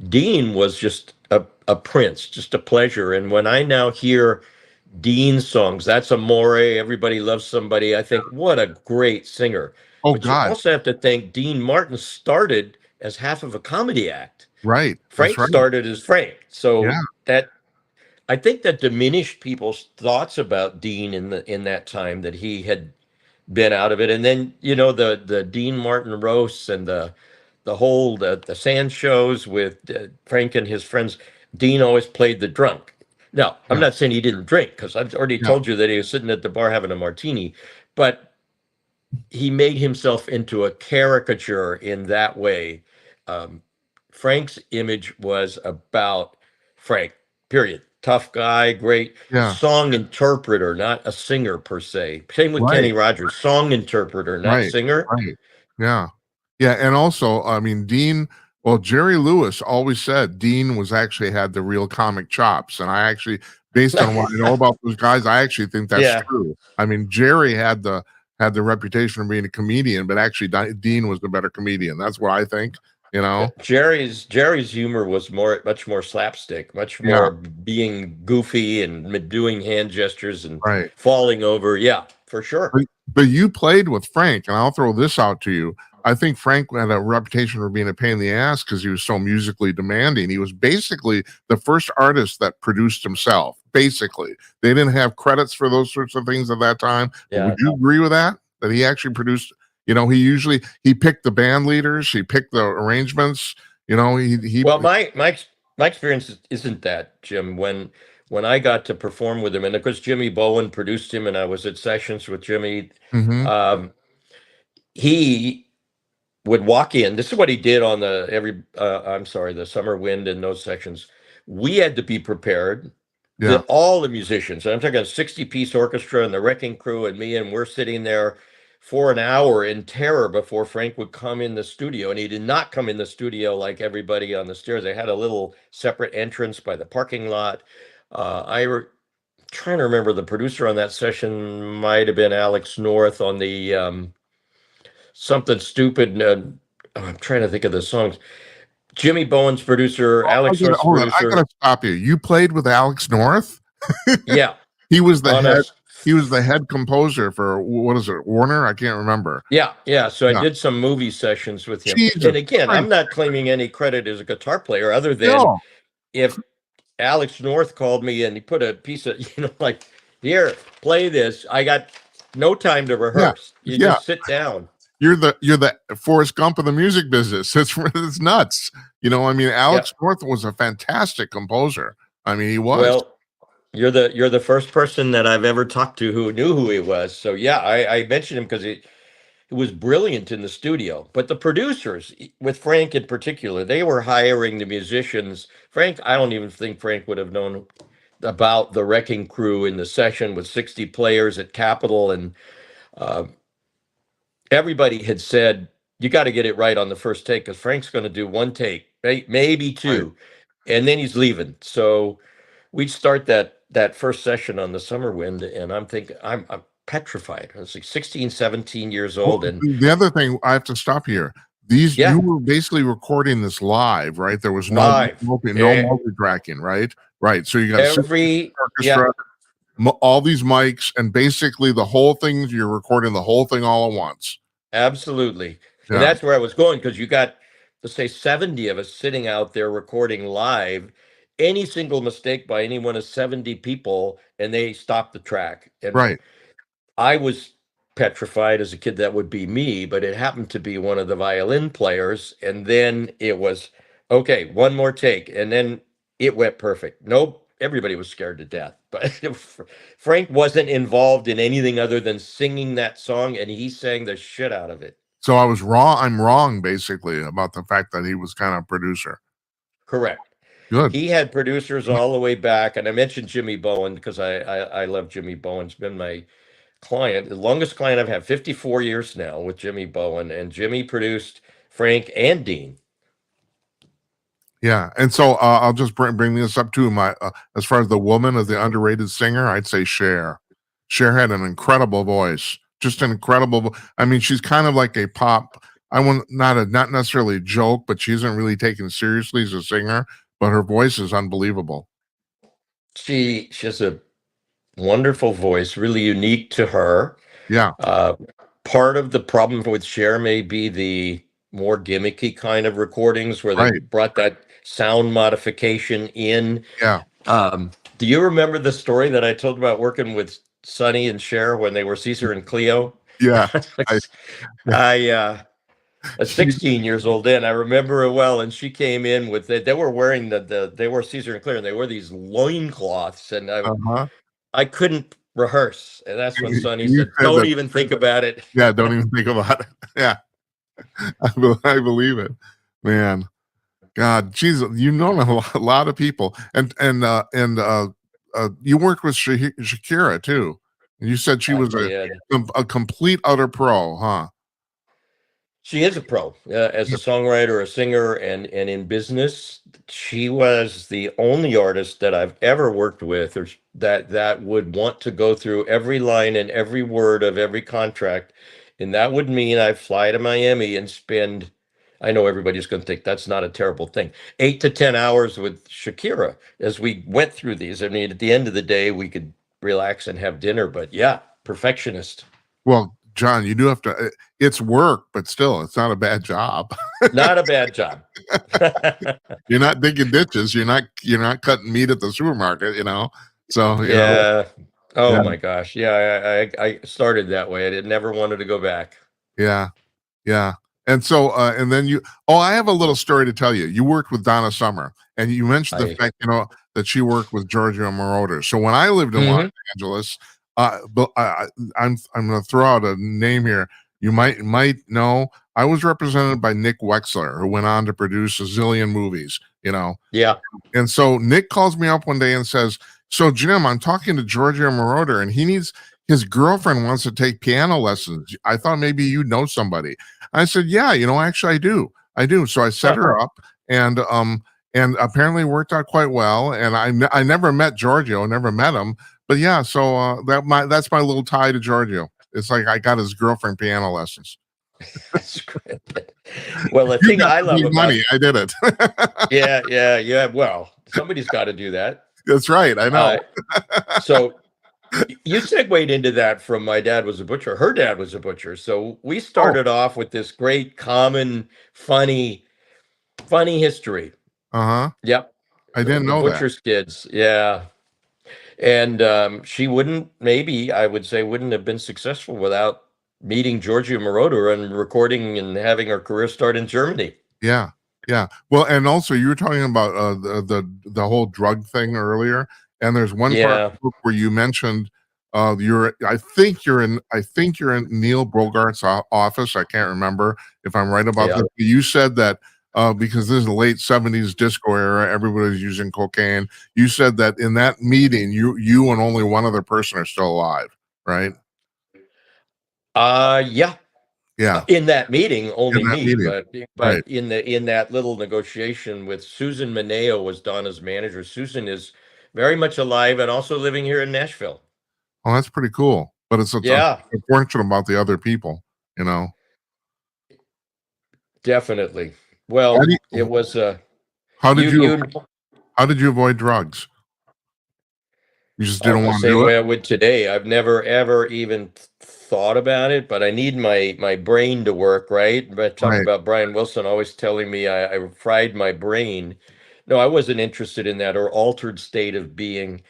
Dean was just a prince, just a pleasure. And when I now hear Dean songs, that's Amore, Everybody Loves Somebody, I think, what a great singer. Oh But you God. also have to think Dean Martin started as half of a comedy act. Right. That's Frank right. started as Frank. Yeah. So that, I think, that diminished people's thoughts about Dean in that time that he had been out of it. And then, the Dean Martin roasts and the sand shows with Frank and his friends. Dean always played the drunk. Now, I'm Yeah. not saying he didn't drink, because I've already Yeah. told you that he was sitting at the bar having a martini, but he made himself into a caricature in that way. Um, Frank's image was about Frank, period. Tough guy, great Yeah. song interpreter, not a singer per se. Same with Right. Kenny Rogers, song interpreter, not Right. singer. Right. Yeah. Yeah. And also, I mean, well, Jerry Lewis always said Dean had the real comic chops. And I actually, based on what I know about those guys, I actually think that's Yeah. true. I mean, Jerry had the reputation of being a comedian, but actually Dean was the better comedian. That's what I think, you know? Jerry's humor was much more slapstick, much Yeah. more being goofy and doing hand gestures and Right. falling over. Yeah, for sure. But you played with Frank, and I'll throw this out to you. I think Frank had a reputation for being a pain in the ass because he was so musically demanding. He was basically the first artist that produced himself. Basically, they didn't have credits for those sorts of things at that time. But would you agree with that? That he actually produced? You know, he picked the band leaders, he picked the arrangements. You know, he. Well, my experience isn't that, Jim. When I got to perform with him, and of course Jimmy Bowen produced him, and I was at sessions with Jimmy. Mhm. He would walk in. This is what he did on the Summer Wind and those sections. We had to be prepared. Yeah. All the musicians, and I'm talking a 60-piece orchestra and the Wrecking Crew and me, and we're sitting there for an hour in terror before Frank would come in the studio. And he did not come in the studio like everybody on the stairs. They had a little separate entrance by the parking lot. Trying to remember, the producer on that session might have been Alex North on the Something Stupid. I'm trying to think of the songs. Jimmy Bowen's producer, Alex North's producer. I gotta stop you. You played with Alex North? Yeah. He was the head. He was the head composer for, what is it, Warner? I can't remember. Yeah. So I did some movie sessions with him. Jesus and again, Christ. I'm not claiming any credit as a guitar player other than if Alex North called me and he put a piece of, like, here, play this. I got no time to rehearse. You just sit down. You're the Forrest Gump of the music business. It's nuts. You know, I mean, Alex North was a fantastic composer. I mean, he was. Well, you're the first person that I've ever talked to who knew who he was. So yeah, I mentioned him because it was brilliant in the studio. But the producers, with Frank in particular, they were hiring the musicians. Frank, I don't even think Frank would have known about the Wrecking Crew in the session with 60 players at Capitol, and everybody had said, you got to get it right on the first take because Frank's going to do one take, maybe two, and then he's leaving. So we'd start that first session on the Summer Wind, and I'm thinking, I'm petrified. I was like 16, 17 years old. And the other thing, I have to stop here. You were basically recording this live, right? There was no multi-tracking, right? Right. So you got every orchestra, all these mics, and basically the whole thing, you're recording the whole thing all at once. Absolutely. Yeah. And that's where I was going, because you got, let's say, 70 of us sitting out there recording live. Any single mistake by any one of 70 people, and they stop the track. And I was petrified as a kid. That would be me, but it happened to be one of the violin players. And then it was, okay, one more take. And then it went perfect. Nope. Everybody was scared to death, but Frank wasn't involved in anything other than singing that song, and he sang the shit out of it. So I was wrong. I'm wrong, basically, about the fact that he was kind of a producer. Correct. Good. He had producers all the way back, and I mentioned Jimmy Bowen because I love Jimmy Bowen. He's been my client, the longest client I've had, 54 years now with Jimmy Bowen, and Jimmy produced Frank and Dean. Yeah, and so I'll just bring this up too. As far as the woman as the underrated singer, I'd say Cher. Cher had an incredible voice, just an incredible. I mean, she's kind of like a pop. Not necessarily a joke, but she isn't really taken seriously as a singer. But her voice is unbelievable. She has a wonderful voice, really unique to her. Yeah. Part of the problem with Cher may be the more gimmicky kind of recordings where they brought that sound modification in. Yeah. Do you remember the story that I told about working with Sonny and Cher when they were Caesar and Cleo? Yeah. I 16 years old then, I remember it well, and she came in with it. They were wearing they were Caesar and Cleo, and they wore these loincloths, and I couldn't rehearse. And that's when Sonny said, don't even think about it. Yeah, don't even think about it. Yeah. I believe it, man. God, Jesus, you know a lot of people, and you worked with Shakira too. You said she was a complete utter pro, huh? She is a pro as a songwriter, a singer, and in business. She was the only artist that I've ever worked with, or that would want to go through every line and every word of every contract. And that would mean I fly to Miami and spend, I know everybody's going to think that's not a terrible thing, 8 to 10 hours with Shakira as we went through these. I mean, at the end of the day, we could relax and have dinner, but yeah, perfectionist. Well, John, you do have to. It's work, but still, it's not a bad job. Not a bad job. You're not digging ditches. You're not cutting meat at the supermarket. So Yeah. Oh yeah, my gosh. Yeah, I started that way. I never wanted to go back. yeah, yeah. And so, and then you. Oh, I have a little story to tell you. You worked with Donna Summer, and you mentioned the I fact that she worked with Giorgio Moroder. So when I lived in Los Mhm. Angeles, but I'm going to throw out a name here. You might know. I was represented by Nick Wexler, who went on to produce a zillion movies. Yeah. And so Nick calls me up one day and says, "So Jim, I'm talking to Giorgio Moroder, and his girlfriend wants to take piano lessons. I thought maybe you know somebody." I said, "Yeah, actually I do." So I set Huh. her up, and apparently it worked out quite well. And I never met Giorgio, never met him, but yeah. So that's my little tie to Giorgio. It's like I got his girlfriend piano lessons. That's great. Well, the You thing got I the love big money. about I did it. yeah. Well, somebody's got to do that. That's right. I know. So you segued into that from my dad was a butcher. Her dad was a butcher. So we started off with this great, common, funny history. Uh-huh. Yep. I The, didn't the know that. butcher's kids. Yeah. And she maybe I would say, wouldn't have been successful without meeting Giorgio Moroder and recording and having her career start in Germany. Yeah. Yeah. Well, and also you were talking about the whole drug thing earlier, and there's one part of Yeah. the book where you mentioned I think you're in Neil Bogart's office. I can't remember if I'm right about Yeah. this. You said that because this is the late 70s disco era, everybody was using cocaine. You said that in that meeting, you and only one other person are still alive, right? Yeah. Yeah. In that meeting, In only that me, meeting. but Right. in that little negotiation with Susan Mineo was Donna's manager. Susan is very much alive and also living here in Nashville. Oh, that's pretty cool. But it's Yeah, unfortunate about the other people, you know. definitely. How Well, do it you, was how did you you you how did you avoid drugs? You just didn't the want to same do it? way I would today. I've never ever even thought about it, but I need my brain to work, right? But talk Right. about Brian Wilson always telling me I fried my brain. No, I wasn't interested in that or altered state of being.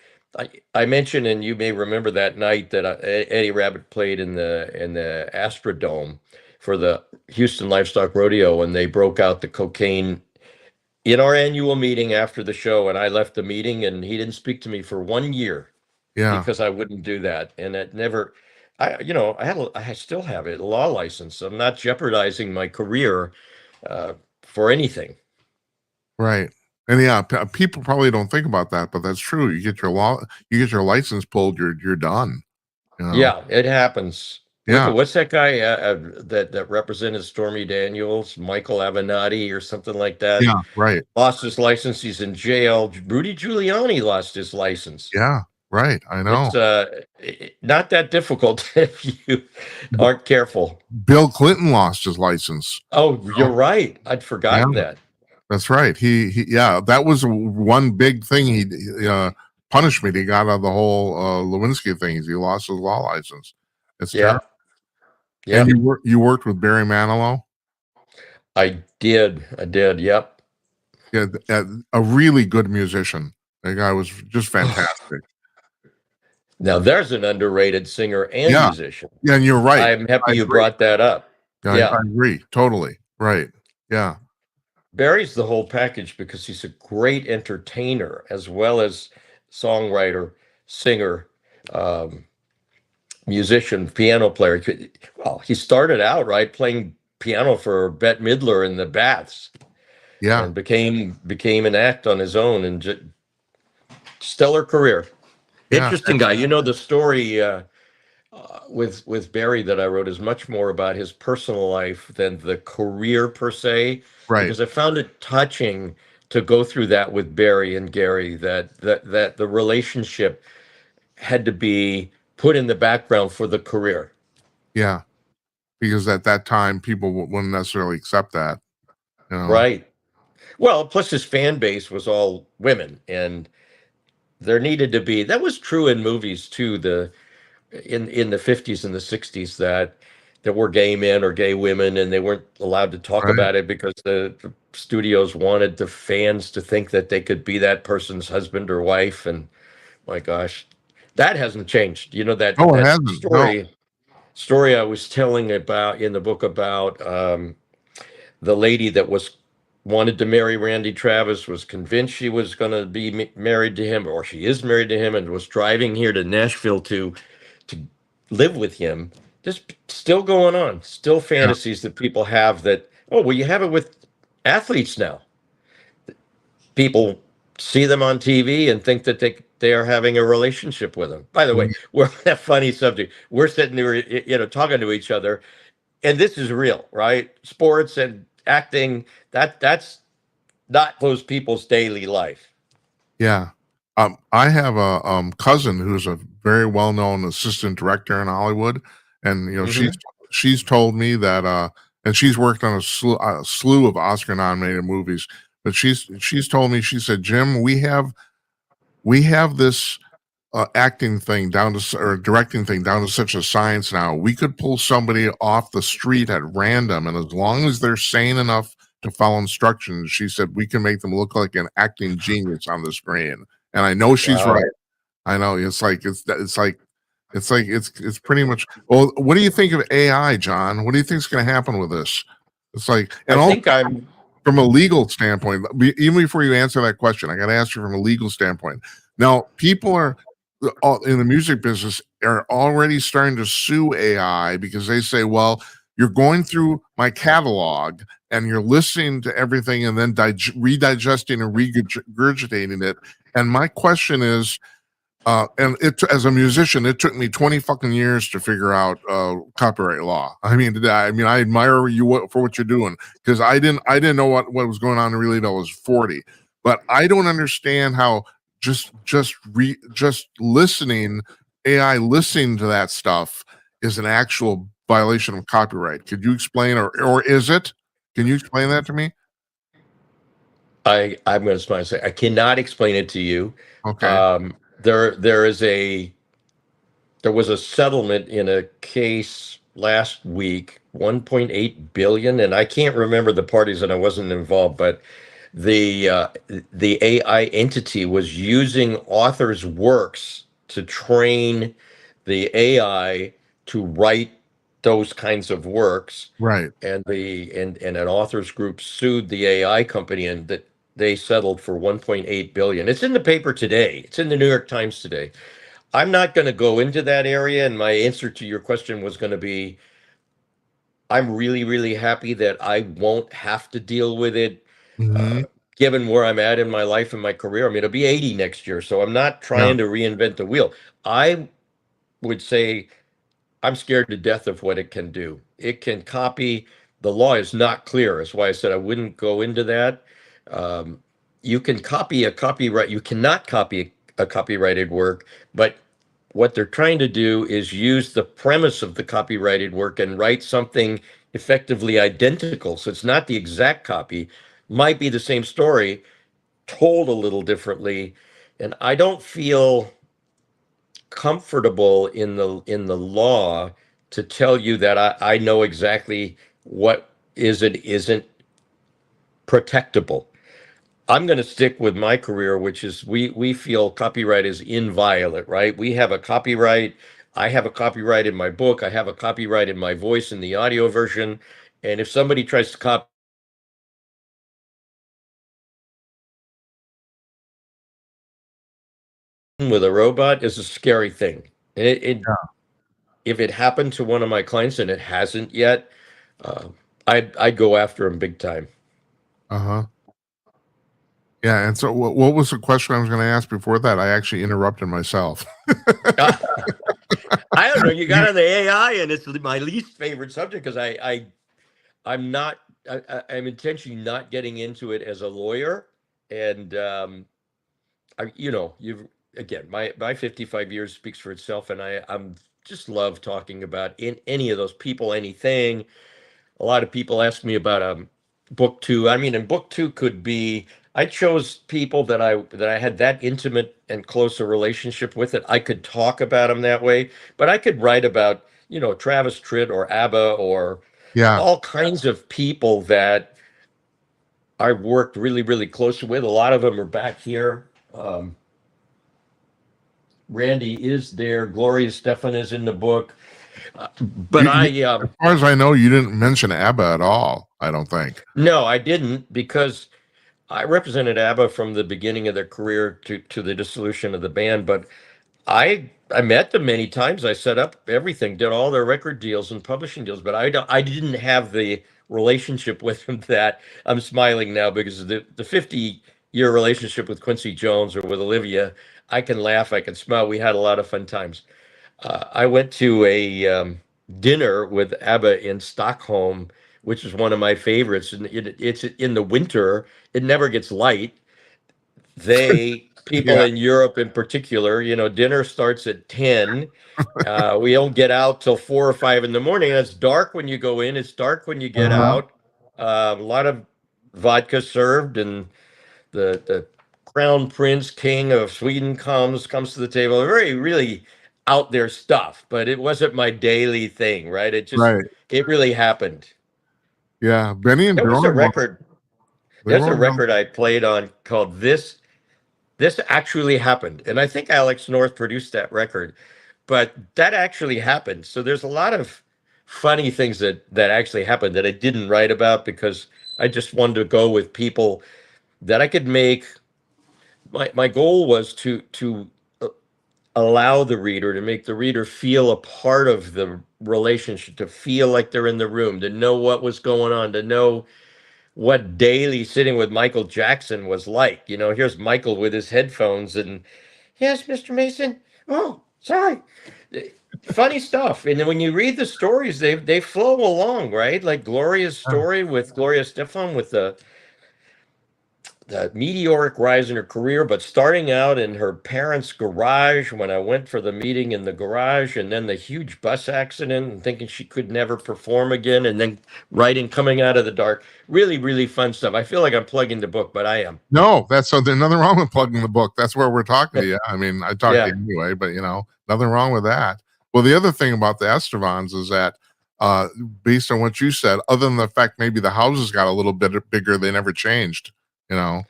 I mentioned, and you may remember that night that Eddie Rabbit played in the Astrodome for the Houston Livestock Rodeo, and they broke out the cocaine in our annual meeting after the show, and I left the meeting, and he didn't speak to me for 1 year Yeah. because I wouldn't do that, and it never. I still have a law license. I'm not jeopardizing my career for anything. Right. And yeah, people probably don't think about that, but that's true. You get your license pulled, you're done, you know. Yeah, it happens. Look Yeah. at what's that guy that represented Stormy Daniels, Michael Avenatti or something like that. Yeah, right. Lost his license. He's in jail. Rudy Giuliani lost his license. Yeah, right. I know. It's not that difficult if you aren't careful. Bill Clinton lost his license. Oh, You you're right. I'd Yeah, forgotten that. that's right. Yeah, that was one big thing punishment he got out of the whole Lewinsky thing is he lost his law license. It's terrible. Yeah. And Yep. you worked with Barry Manilow? I did. I did. Yep. Yeah, a really good musician. That guy was just fantastic. Now there's an underrated singer and Yeah, musician. yeah, and you're right. I'm happy I you agree. brought that up. I Yeah. agree totally. Right. Yeah. Barry's the whole package because he's a great entertainer as well as songwriter, singer, um, musician, piano player. Well, he started out right playing piano for Bette Midler in the Baths Yeah. and became an act on his own and stellar career. Yeah. Interesting guy. You know the story with Barry that I wrote is much more about his personal life than the career per se, Right. because I found it touching to go through that with Barry and Gary that the relationship had to be put in the background for the career. Yeah. Because at that time people wouldn't necessarily accept that, you know. Right. Well, plus his fan base was all women, and there needed to be that was true in movies too. In the 50s and the 60s that that were gay men or gay women, and they weren't allowed to talk Right. about it because the studios wanted the fans to think that they could be that person's husband or wife. And my gosh, that hasn't changed. You know, Oh, it that hasn't. No. story I was telling about in the book about the lady that was wanted to marry Randy Travis, was convinced she was going to be married to him, or she is married to him, and was driving here to Nashville to live with him. This still going on, still Yeah. fantasies that people have that, oh, well, you have it with athletes now. People see them on TV and think that they are having a relationship with them. By the way, Mhm. we're on that funny subject. We're sitting there, talking to each other, and this is real, right? Sports and acting, that's not those people's daily life. Yeah. I have a cousin who's a very well-known assistant director in Hollywood, and Hmm. she's told me that and she's worked on a slew of Oscar-nominated movies, but she's told me, she said, Jim, we have this acting thing down to or directing thing down to such a science now. We could pull somebody off the street at random, and as long as they're sane enough to follow instructions, she said, we can make them look like an acting genius on the screen. And I know she's Wow. right. I know it's pretty much. Well, what do you think of AI, John? What do you think is going to happen with this? It's like, I and also think I'm from a legal standpoint, even before you answer that question, I got to ask you from a legal standpoint. Now, people are in the music business are already starting to sue AI because they say, well, you're going through my catalog and you're listening to everything and then redigesting and regurgitating it. And my question is, and as a musician, it took me 20 fucking years to figure out copyright law. I admire you for what you're doing, because I didn't know what was going on really until I was 40. But I don't understand how just listening, AI listening to that stuff is an actual violation of copyright. Could you explain, or is it? Can you explain that to me? I'm going to smile and say I cannot explain it to you. Okay. Um, there is a there was a settlement in a case last week, 1.8 billion, and I can't remember the parties and I wasn't involved, but the uh, the AI entity was using authors' works to train the AI to write those kinds of works, Right. and and an authors group sued the AI company, and that they settled for 1.8 billion. It's in the paper today. It's in the New York Times today. I'm not going to go into that area, and my answer to your question was going to be I'm really, really happy that I won't have to deal with it, Hmm. uh, given where I'm at in my life and my career. I mean, it'll be 80 next year, so I'm not Yeah. trying to reinvent the wheel. I would say I'm scared to death of what it can do. It can copy. The law is not clear. That's why I said I wouldn't go into that. Um, you can copy a copyright. You cannot copy a copyrighted work, but what they're trying to do is use the premise of the copyrighted work and write something effectively identical. So it's not the exact copy, might be the same story, told a little differently. And I don't feel comfortable in the law to tell you that I know exactly what is and isn't protectable. I'm going to stick with my career, which is we feel copyright is inviolate, right? We have a copyright. I have a copyright in my book. I have a copyright in my voice in the audio version. And if somebody tries to copy with a robot, is a scary thing. And if it happened to one of my clients, and it hasn't yet, uh, I'd go after him big time. Uh huh. Yeah, and so what was the question I was going to ask before that? I actually interrupted myself. I don't know. You You- got on the AI, and it's my least favorite subject because I'm not I'm intentionally not getting into it as a lawyer, and you've again my 55 years speaks for itself, and I'm just love talking about in any of those people, anything. A lot of people ask me about book two. I mean, and book two could be. I chose people that I had that intimate and close a relationship with, that I could talk about them that way. But I could write about Travis Tritt or ABBA or Yeah. all kinds of people that I've worked really, really closely with. A lot of them are back here. Randy is there. Gloria Stefan is in the book. But As far as I know, you didn't mention ABBA at all, I don't think. no, I didn't, because I represented ABBA from the beginning of their career to the dissolution of the band. But I met them many times. I set up everything, did all their record deals and publishing deals, but I didn't have the relationship with them that I'm smiling now, because the 50-year relationship with Quincy Jones or with Olivia, I can laugh, I can smile. We had a lot of fun times. I went to a dinner with ABBA in Stockholm, which is one of my favorites. And it's in the winter. It never gets light. People Yeah. in Europe in particular, dinner starts at 10. We don't get out till 4 or 5 in the morning. And it's dark when you go in. It's dark when you get Uh-huh. out. A lot of vodka served, and the crown prince king of Sweden comes to the table. Very really out there stuff, but it wasn't my daily thing, right? Right. It really happened. Yeah. Benny and There was a Bjorn, record. they There's a were around. record I played on called This Actually Happened, and I think Alex North produced that record, but that actually happened. So there's a lot of funny things that actually happened that I didn't write about, because I just wanted to go with people that I could make. My goal was to allow the reader, to make the reader feel a part of the relationship, to feel like they're in the room, to know what was going on, to know what daily sitting with Michael Jackson was like. Here's Michael with his headphones, and yes, Mr. Mason. Oh, sorry. Funny stuff. And then when you read the stories, they flow along, right? Like Gloria's story with Gloria Stefan, with the meteoric rise in her career, but starting out in her parents' garage when I went for the meeting in the garage, and then the huge bus accident and thinking she could never perform again, and then writing Coming Out of the Dark. Really, really fun stuff. I feel like I'm plugging the book, but I am. No, there's nothing wrong with plugging the book. That's where we're talking to you. I mean, I talk to Yeah. you anyway, but nothing wrong with that. Well, the other thing about the Estevans is that, uh, based on what you said, other than the fact maybe the houses got a little bit bigger, they never changed. You know,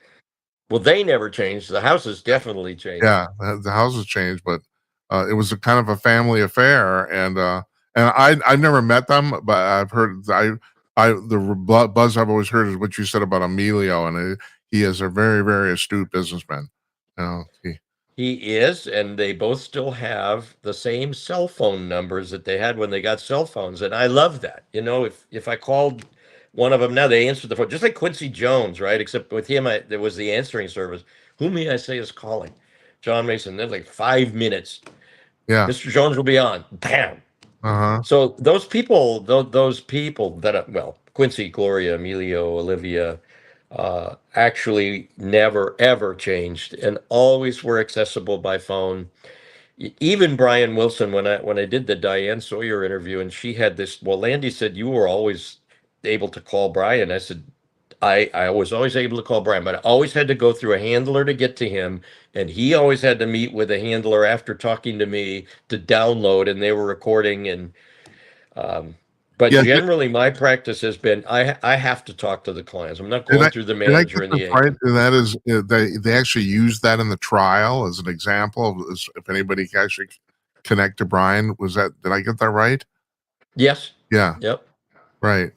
Well, they never changed. The house has definitely changed. yeah, the houses changed, but it was a kind of a family affair, and I've never met them, but I've heard the buzz I've always heard is what you said about Emilio, and he is a very, very astute businessman. He is, and they both still have the same cell phone numbers that they had when they got cell phones, and I love that. If I called one of them now, they answered the phone, just like Quincy Jones, right? Except with him, there was the answering service. Who may I say is calling? John Mason. There's like 5 minutes. Yeah. Mr. Jones will be on. Bam. Uh-huh. So those people, those people well, Quincy, Gloria, Emilio, Olivia, actually never ever changed, and always were accessible by phone. Even Brian Wilson, when I did the Diane Sawyer interview, and she had this. Well, Landy said you were always able to call Brian. I said I was always able to call Brian, but I always had to go through a handler to get to him, and he always had to meet with a handler after talking to me to download, and they were recording. And um, but Yeah. generally, my practice has been I have to talk to the clients. I'm not Did going I through the did I manager get and this the right? agent. And that is, they actually used that in the trial as an example of if anybody can actually connect to Brian. Did I get that right? Yes. Yeah. Yep. Right.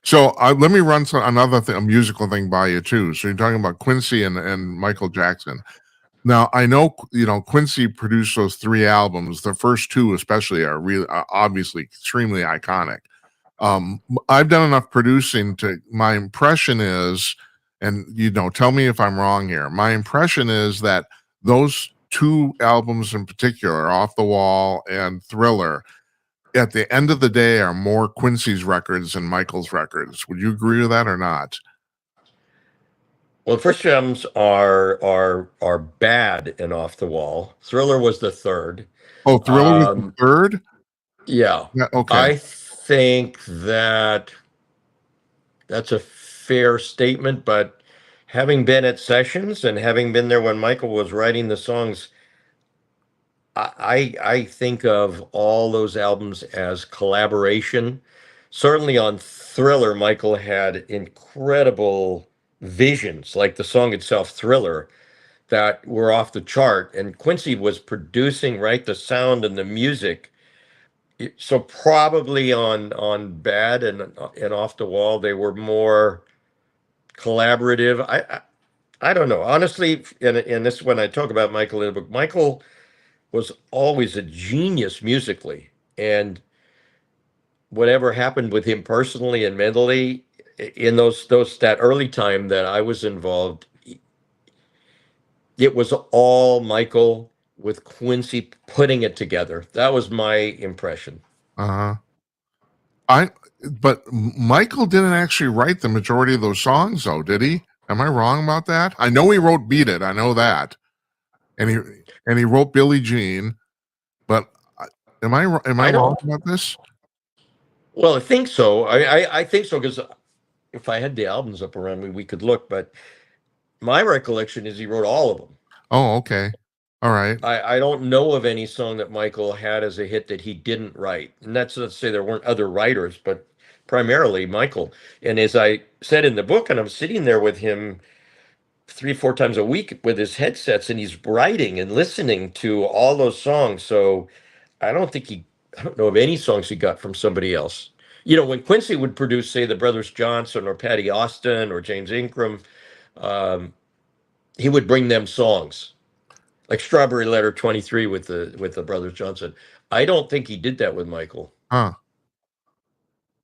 So let me run another thing, a musical thing by you too. So you're talking about Quincy and Michael Jackson. Now I know Quincy produced those 3 albums. The first 2, especially, are really obviously extremely iconic. I've done enough producing to. My impression is, and tell me if I'm wrong here. My impression is that those 2 albums in particular, Off the Wall and Thriller, at the end of the day, are more Quincy's records than Michael's records. Would you agree with that or not? Well, the first gems are bad and Off the Wall. Thriller was the third. Oh, Thriller was the Um, third? yeah, Yeah, okay. I think that's a fair statement, but having been at sessions and having been there when Michael was writing the songs, I think of all those albums as collaboration. Certainly on Thriller, Michael had incredible visions, like the song itself, Thriller, that were off the chart. And Quincy was producing, right, the sound and the music. So probably on Bad and Off the Wall, they were more collaborative. I don't know. Honestly, and this when I talk about Michael in the book, Michael was always a genius musically. And whatever happened with him personally and mentally in those that early time that I was involved, it was all Michael with Quincy putting it together. That was my impression. Uh-huh. But Michael didn't actually write the majority of those songs, though, did he? Am I wrong about that? I know he wrote "Beat It." I know that, and he wrote "Billie Jean." But am I I wrong don't. about this? Well, I think so. I think so because if I had the albums up around me, we could look. But my recollection is he wrote all of them. Oh, okay, all right. I don't know of any song that Michael had as a hit that he didn't write. And that's not to say there weren't other writers, but primarily Michael. And as I said in the book, and I'm sitting there with him 3, 4 times a week with his headsets, and he's writing and listening to all those songs. So I don't know of any songs he got from somebody else. You know, when Quincy would produce, say, the Brothers Johnson or Patty Austin or James Ingram, um, he would bring them songs like Strawberry Letter 23 with the Brothers Johnson. I don't think he did that with Michael. Huh.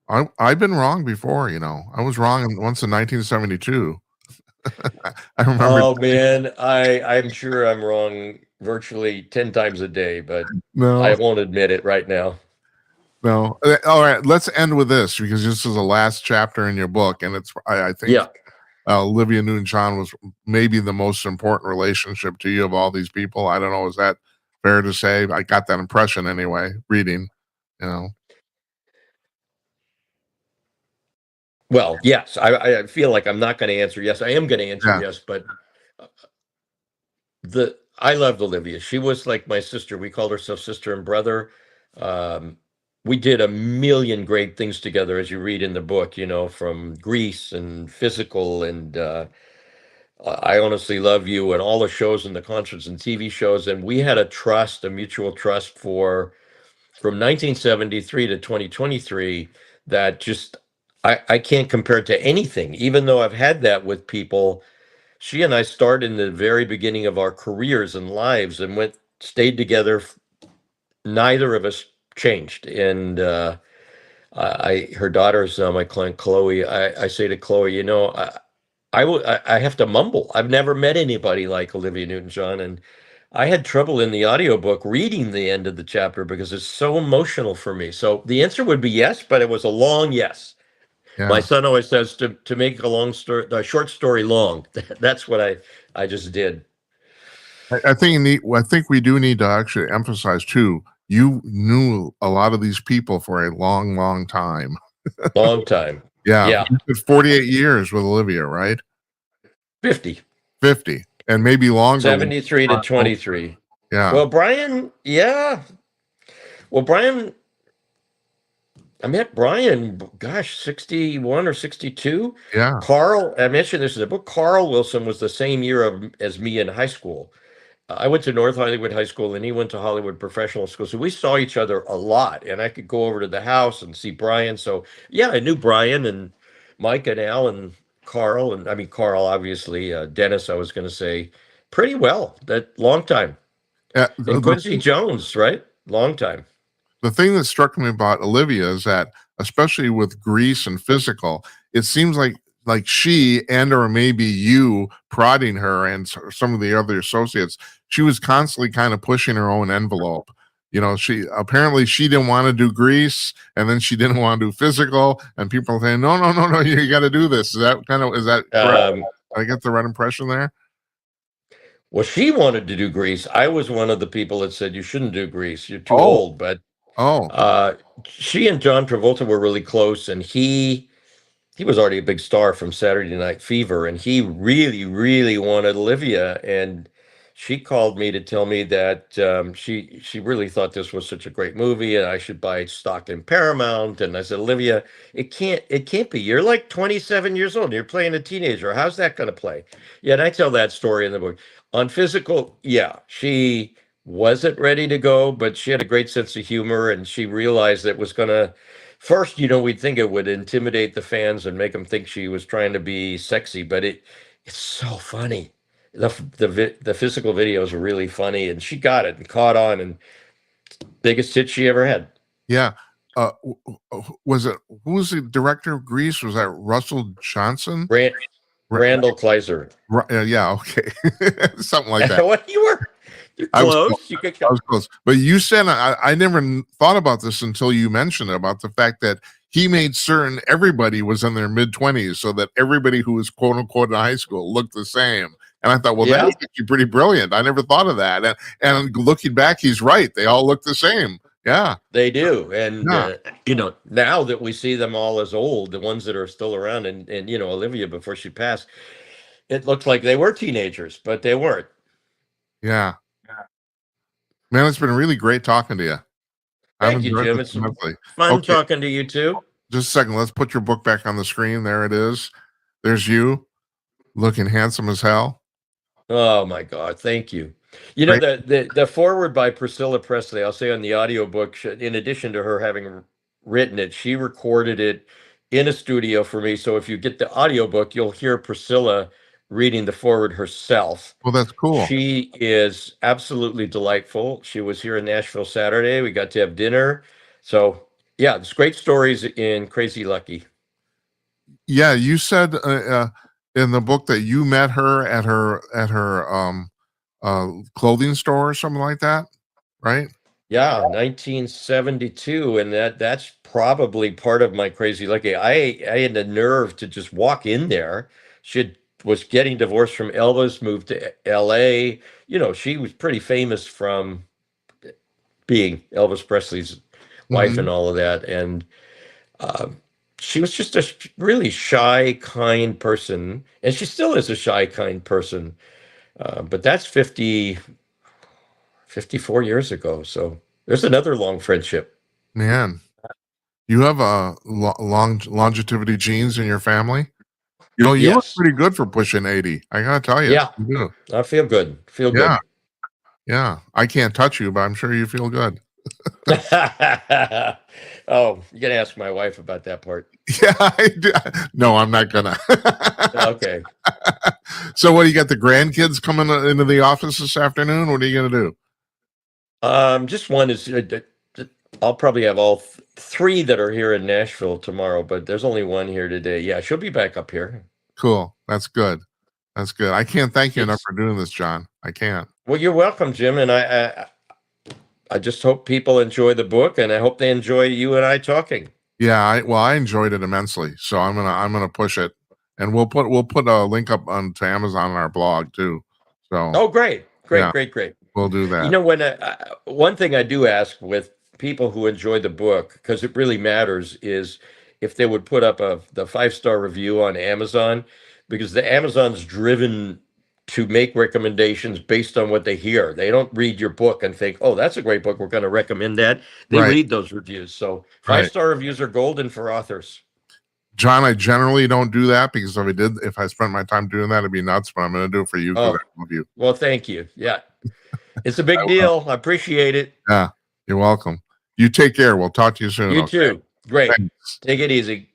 I've been wrong before, I was wrong once in 1972. I remember. Oh man, I'm sure I'm wrong virtually 10 times a day, but I No, won't admit it right now. no. All right, let's end with this because this is the last chapter in your book, and I think Yeah. Olivia Newton-John was maybe the most important relationship to you of all these people. I don't know. Is that fair to say? I got that impression anyway, reading, you know. Well, yes, I feel like I'm not going to answer yes. I am going to answer Yeah. yes, but I loved Olivia. She was like my sister. We called ourselves sister and brother. Um, we did a million great things together, as you read in the book. From Greece and Physical, and I honestly love you, and all the shows and the concerts and TV shows. And we had a mutual trust for from 1973 to 2023 that just I can't compare it to anything. Even though I've had that with people, she and I started in the very beginning of our careers and lives and stayed together. Neither of us changed. And her daughter is now my client, Chloe. I say to Chloe, I have to mumble. I've never met anybody like Olivia Newton-John. And I had trouble in the audiobook reading the end of the chapter because it's so emotional for me. So the answer would be yes, but it was a long yes. My Yeah. son always says to make a short story long. That's what I just did. I think we do need to actually emphasize too. You knew a lot of these people for a long, long time. Long time. Yeah, Yeah. you did 48 years with Olivia, right? 50. 50, and maybe longer. 73 to 23. Yeah. Well, Brian, yeah. Well, Brian, I met Brian, gosh, 61 or 62. Yeah. Carl, I mentioned this in the book. Carl Wilson was the same year as me in high school. I went to North Hollywood High School and he went to Hollywood Professional School. So we saw each other a lot and I could go over to the house and see Brian. So yeah, I knew Brian and Mike and Al and Carl. And I mean, Carl, obviously, Dennis, I was going to say pretty well that long time. Yeah, And Quincy Jones, right? Long time. the thing that struck me about Olivia is that, especially with Grease and Physical, it seems like she and or maybe you prodding her and some of the other associates, she was constantly kind of pushing her own envelope. She didn't want to do Grease, and then she didn't want to do Physical, and people are saying, no, no, no, no, you got to do this. Is that correct? I get the right impression there? Well, she wanted to do Grease. I was one of the people that said you shouldn't do Grease. You're too old. But she and John Travolta were really close, and he was already a big star from Saturday Night Fever, and he really, really wanted Olivia, and she called me to tell me that she really thought this was such a great movie and I should buy stock in Paramount. And I said, Olivia, it can't be. You're like 27 years old. And you're playing a teenager. How's that going to play? Yeah, and I tell that story in the book. On physical, yeah, she wasn't ready to go, but she had a great sense of humor and she realized that it was going to. First, we'd think it would intimidate the fans and make them think she was trying to be sexy, but it's so funny. The physical videos are really funny, and she got it and caught on, and biggest hit she ever had. Yeah. Was it, who was the director of Grease? Was that Russell Johnson? Randall Kleiser. Yeah, okay. Something like that. What you're close. I was close. But you said, I never thought about this until you mentioned it, about the fact that he made certain everybody was in their mid-20s so that everybody who was quote unquote in high school looked the same. And I thought, well, Yeah. that's actually pretty brilliant. I never thought of that. And looking back, he's right. They all look the same. Yeah. They do. And, Yeah. now that we see them all as old, the ones that are still around, and Olivia before she passed, it looks like they were teenagers, but they weren't. Yeah. Man, it's been really great talking to you. Thank you, Jim. It's fun talking to you too. Just a second. Let's put your book back on the screen. There it is. There's you looking handsome as hell. Oh my God. Thank you. The foreword by Priscilla Presley, I'll say on the audiobook, in addition to her having written it, she recorded it in a studio for me. So if you get the audiobook, you'll hear Priscilla reading the foreword herself. Well, that's cool. She is absolutely delightful. She was here in Nashville Saturday. We got to have dinner. So yeah, it's great stories in Crazy Lucky. Yeah, you said in the book that you met her at her clothing store or something like that, right? Yeah, 1972, and that's probably part of my Crazy Lucky. I had the nerve to just walk in there. She was getting divorced from Elvis, moved to LA. She was pretty famous from being Elvis Presley's wife and all of that. And she was just a really shy, kind person, and she still is a shy, kind person. But that's 54 years ago. So there's another long friendship. Man, you have a longevity genes in your family. You Yes. look pretty good for pushing 80. I gotta tell you. Yeah, You do. I feel good. Good. Yeah. I can't touch you, but I'm sure you feel good. Oh, you gotta ask my wife about that part. Yeah, I do. No, I'm not gonna. Okay. So what, you got the grandkids coming into the office this afternoon? What are you gonna do? Just one is I'll probably have all three that are here in Nashville tomorrow, but there's only one here today. Yeah, she'll be back up here. Cool. That's good. That's good. I can't thank you enough for doing this, John. I can't. Well, you're welcome, Jim, and I just hope people enjoy the book, and I hope they enjoy you and I talking. Yeah, I enjoyed it immensely. So I'm gonna push it, and we'll put a link up onto Amazon on our blog too. So oh, great. Yeah. Great. We'll do that. When one thing I do ask with people who enjoy the book, because it really matters, is if they would put up the 5-star review on Amazon, because the Amazon's driven to make recommendations based on what they hear. They don't read your book and think, oh, that's a great book, we're going to recommend that. They read those reviews. So 5-star reviews are golden for authors. John, I generally don't do that, because if I spent my time doing that, it'd be nuts, but I'm going to do it for you. Oh, well, thank you. Yeah. It's a big deal. I appreciate it. Yeah. You're welcome. You take care. We'll talk to you soon. You too. Great. Thanks. Take it easy.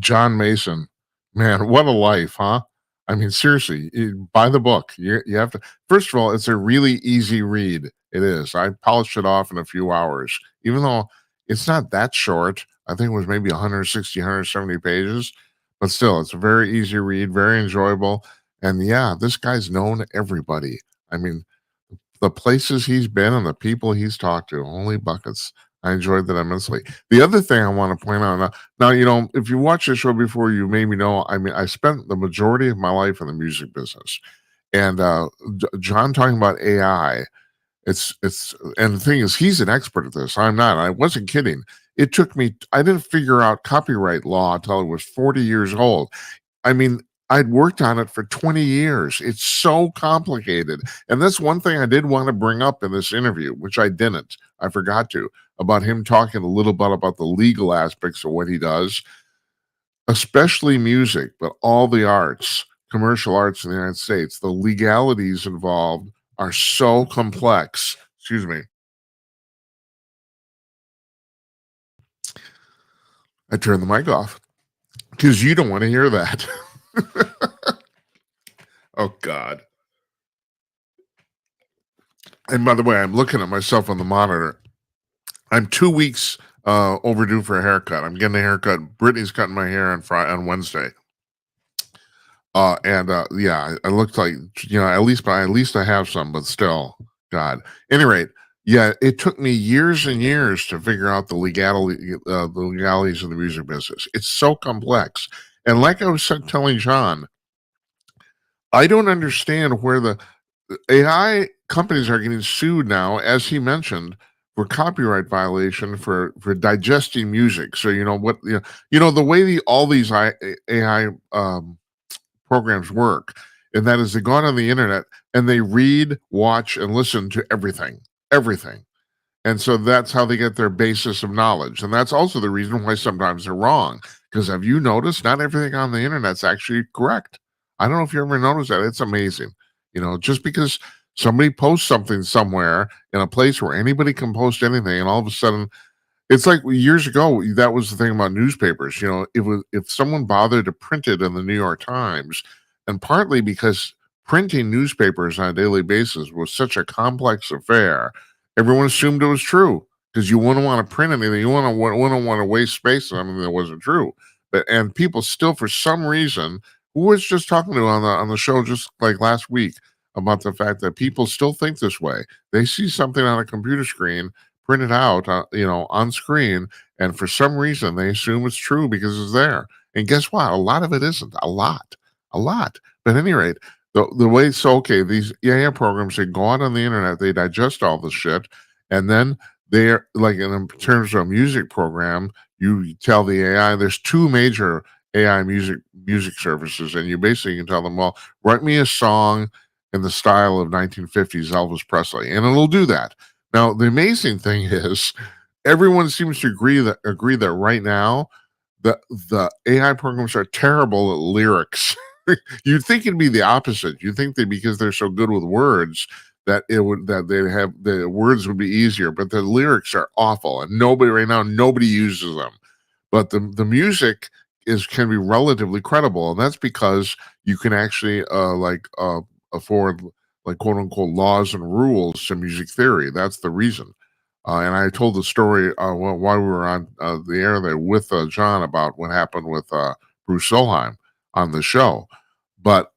John Mason, man, what a life, huh? I mean, seriously, buy the book. You have to. First of all, it's a really easy read. It is. I polished it off in a few hours, even though it's not that short. I think it was maybe 160, 170 pages, but still, it's a very easy read, very enjoyable. And yeah, this guy's known everybody. I mean, the places he's been and the people he's talked to. Holy buckets. I enjoyed that immensely. The other thing I want to point out now, if you watch the show before, you maybe know, I mean, I spent the majority of my life in the music business. And John talking about AI, and the thing is, he's an expert at this. I'm not. I wasn't kidding. It took me, I didn't figure out copyright law until I was 40 years old. I mean, I'd worked on it for 20 years. It's so complicated. And that's one thing I did want to bring up in this interview, which I didn't. I forgot to, about him talking a little bit about the legal aspects of what he does, especially music, but all the arts, commercial arts in the United States. The legalities involved are so complex. Excuse me. I turned the mic off because you don't want to hear that. Oh, God. And by the way, I'm looking at myself on the monitor. I'm 2 weeks overdue for a haircut. I'm getting a haircut. Brittany's cutting my hair on Wednesday. Yeah, I looked like, at least I have some, but still, God. Any rate, yeah, it took me years and years to figure out the legalities of the music business. It's so complex. And like I was telling John, I don't understand where the AI companies are getting sued now, as he mentioned, for copyright violation for digesting music. So the way all these AI programs work, and that is they go out on the internet and they read, watch, and listen to everything. And so that's how they get their basis of knowledge. And that's also the reason why sometimes they're wrong. Because have you noticed not everything on the internet's actually correct? I don't know if you ever noticed that. It's amazing. Just because somebody posts something somewhere in a place where anybody can post anything, and all of a sudden, it's like years ago, that was the thing about newspapers. If someone bothered to print it in the New York Times, and partly because printing newspapers on a daily basis was such a complex affair, everyone assumed it was true because you wouldn't want to print anything. You wouldn't want to waste space on something that wasn't true. And people still, for some reason, who was just talking to on the show just like last week about the fact that people still think this way. They see something on a computer screen printed out, on screen, and for some reason they assume it's true because it's there. And guess what? A lot of it isn't. A lot. But at any rate, the way these AI programs, they go out on the internet, they digest all this shit, and then they're like, in terms of a music program, you tell the AI there's two major AI music services, and you basically can tell them, well, write me a song in the style of 1950s Elvis Presley, and it'll do that. Now, the amazing thing is, everyone seems to agree that right now, the AI programs are terrible at lyrics. You'd think it'd be the opposite. You'd think that because they're so good with words, that they'd have the words would be easier, but the lyrics are awful, and nobody uses them. But the music can be relatively credible, and that's because you can actually afford, like, quote unquote, laws and rules to music theory. That's the reason. And I told the story while we were on the air there with John about what happened with Bruce Solheim on the show. But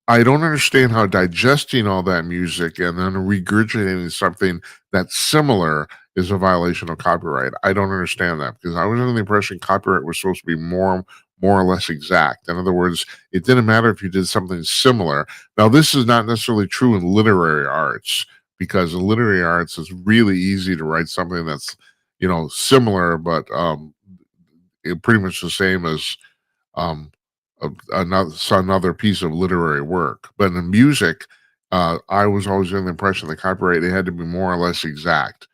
I don't understand how digesting all that music and then regurgitating something that's similar is a violation of copyright. I don't understand that, because I was under the impression copyright was supposed to be more or less exact. In other words, it didn't matter if you did something similar. Now, this is not necessarily true in literary arts, because in literary arts, it's really easy to write something that's, similar, but pretty much the same as another piece of literary work. But in music, I was always under the impression that copyright, it had to be more or less exact.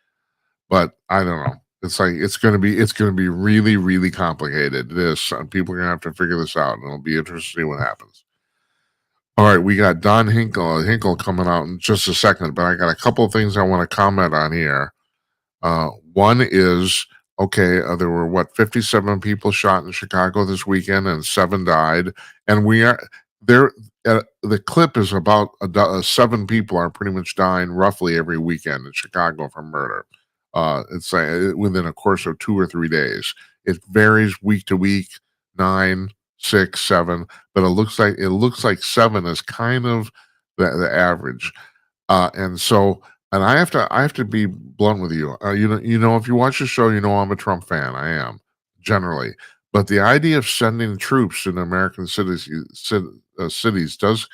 But I don't know. It's like it's going to be really, really complicated. People are going to have to figure this out, and it'll be interesting to see what happens. All right, we got Don Hinkle coming out in just a second, but I got a couple of things I want to comment on here. One is, there were 57 people shot in Chicago this weekend, and 7 died, and we are there. The clip is about 7 people are pretty much dying roughly every weekend in Chicago from murder. It's within a course of 2 or 3 days. It varies week to week, 9, 6, 7, but it looks like 7 is kind of the average. And so, and I have to be blunt with you. If you watch the show, I'm a Trump fan. I am generally, but the idea of sending troops in American cities does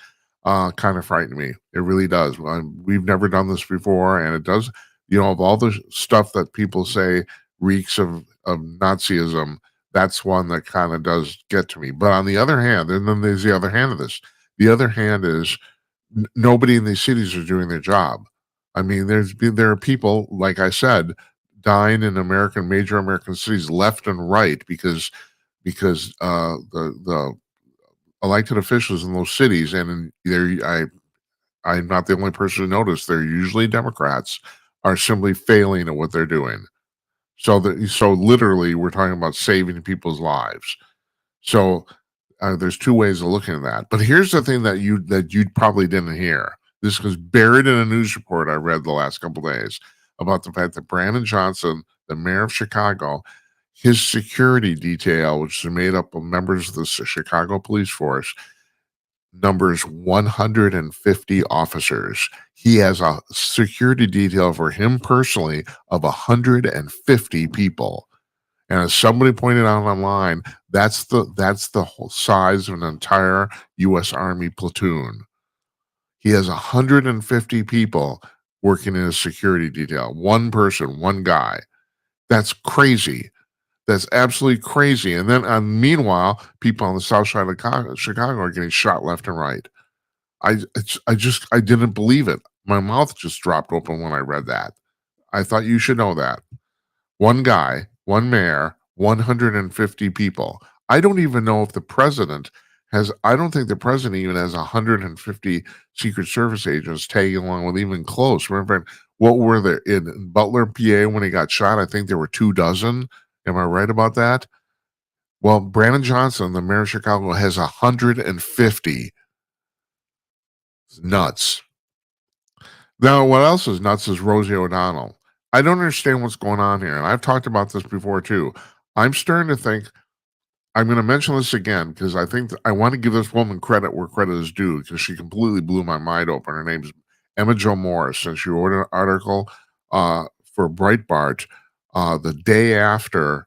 kind of frighten me. It really does. We've never done this before, and it does. Of all the stuff that people say reeks of Nazism, that's one that kind of does get to me. But on the other hand, and then there's the other hand of this. The other hand is nobody in these cities are doing their job. I mean, there are people, like I said, dying in major American cities left and right because the elected officials in those cities, and I'm not the only person to notice, they're usually Democrats, are simply failing at what they're doing. So literally, we're talking about saving people's lives. So there's two ways of looking at that. But here's the thing that you probably didn't hear. This was buried in a news report I read the last couple of days about the fact that Brandon Johnson, the mayor of Chicago, his security detail, which is made up of members of the Chicago police force, numbers 150 officers. He has a security detail for him personally of 150 people. And as somebody pointed out online, that's the whole size of an entire U.S. Army platoon. He has 150 people working in his security detail. One person, one guy. That's crazy. That's absolutely crazy. And then, meanwhile, people on the south side of Chicago are getting shot left and right. I didn't believe it. My mouth just dropped open when I read that. I thought you should know that. One guy, one mayor, 150 people. I don't even know if the president I don't think the president even has 150 Secret Service agents tagging along with even close. Remember, what were there in Butler, PA, when he got shot? I think there were 24. Am I right about that? Well, Brandon Johnson, the mayor of Chicago, has 150. It's nuts. Now, what else is nuts is Rosie O'Donnell. I don't understand what's going on here, and I've talked about this before too. I'm starting to think I'm going to mention this again because I think I want to give this woman credit where credit is due because she completely blew my mind open. Her name's Emma Jo Morris, and she wrote an article for Breitbart the day after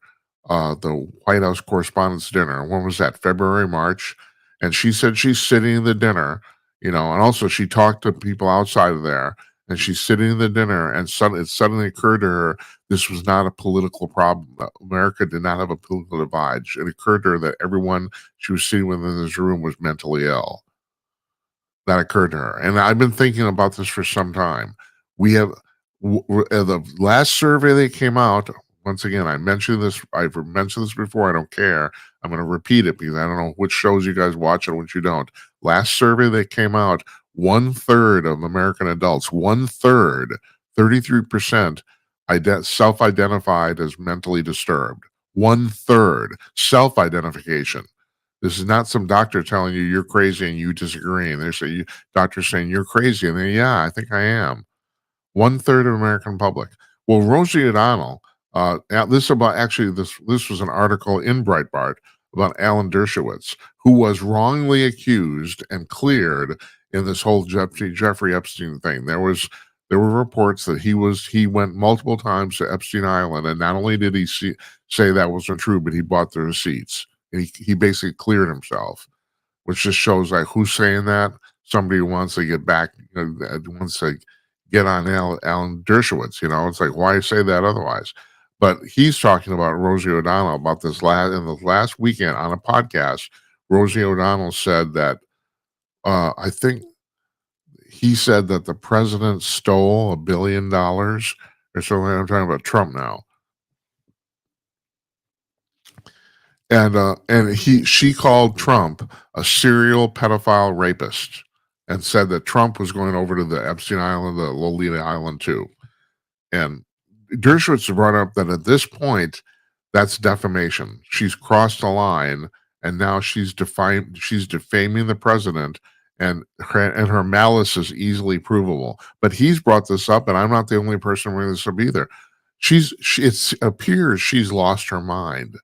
the White House Correspondents' Dinner. When was that? February, March? And she said she's sitting in the dinner, and also she talked to people outside of there, and she's sitting in the dinner, and it suddenly occurred to her this was not a political problem. America did not have a political divide. It occurred to her that everyone she was sitting with in this room was mentally ill. That occurred to her. And I've been thinking about this for some time. We have the last survey that came out. Once again, I've mentioned this before. I don't care. I'm going to repeat it because I don't know which shows you guys watch and which you don't. Last survey that came out, 1/3 of American adults, 1/3, 33%, self-identified as mentally disturbed. 1/3 self-identification. This is not some doctor telling you you're crazy and you disagree. And doctor's saying you're crazy, and then I think I am. 1/3 of American public. Well, Rosie O'Donnell. This was an article in Breitbart about Alan Dershowitz, who was wrongly accused and cleared in this whole Jeffrey Epstein thing. There were reports that he went multiple times to Epstein Island, and not only did he say that wasn't true, but he bought the receipts. And he basically cleared himself, which just shows like who's saying that. Somebody who wants to get back, wants to get on Alan Dershowitz. It's like why say that otherwise? But he's talking about Rosie O'Donnell about in the last weekend on a podcast. Rosie O'Donnell said that I think he said that the president stole $1 billion or something. I'm talking about Trump now. And she called Trump a serial pedophile rapist and said that Trump was going over to the Epstein Island, the Lolita Island too. And Dershowitz brought up that at this point, that's defamation. She's crossed the line, and now she's defaming the president, and her malice is easily provable. But he's brought this up, and I'm not the only person bringing this up either. It appears she's lost her mind.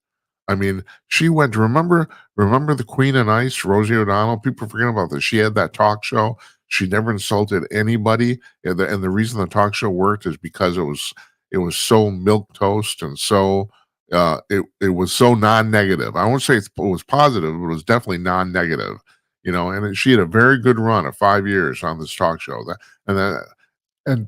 I mean, she went. Remember the Queen and Ice, Rosie O'Donnell. People forget about this. She had that talk show. She never insulted anybody, and the reason the talk show worked is because it was so milquetoast and so it was so non-negative. I won't say it was positive, but it was definitely non-negative. And she had a very good run of 5 years on this talk show. And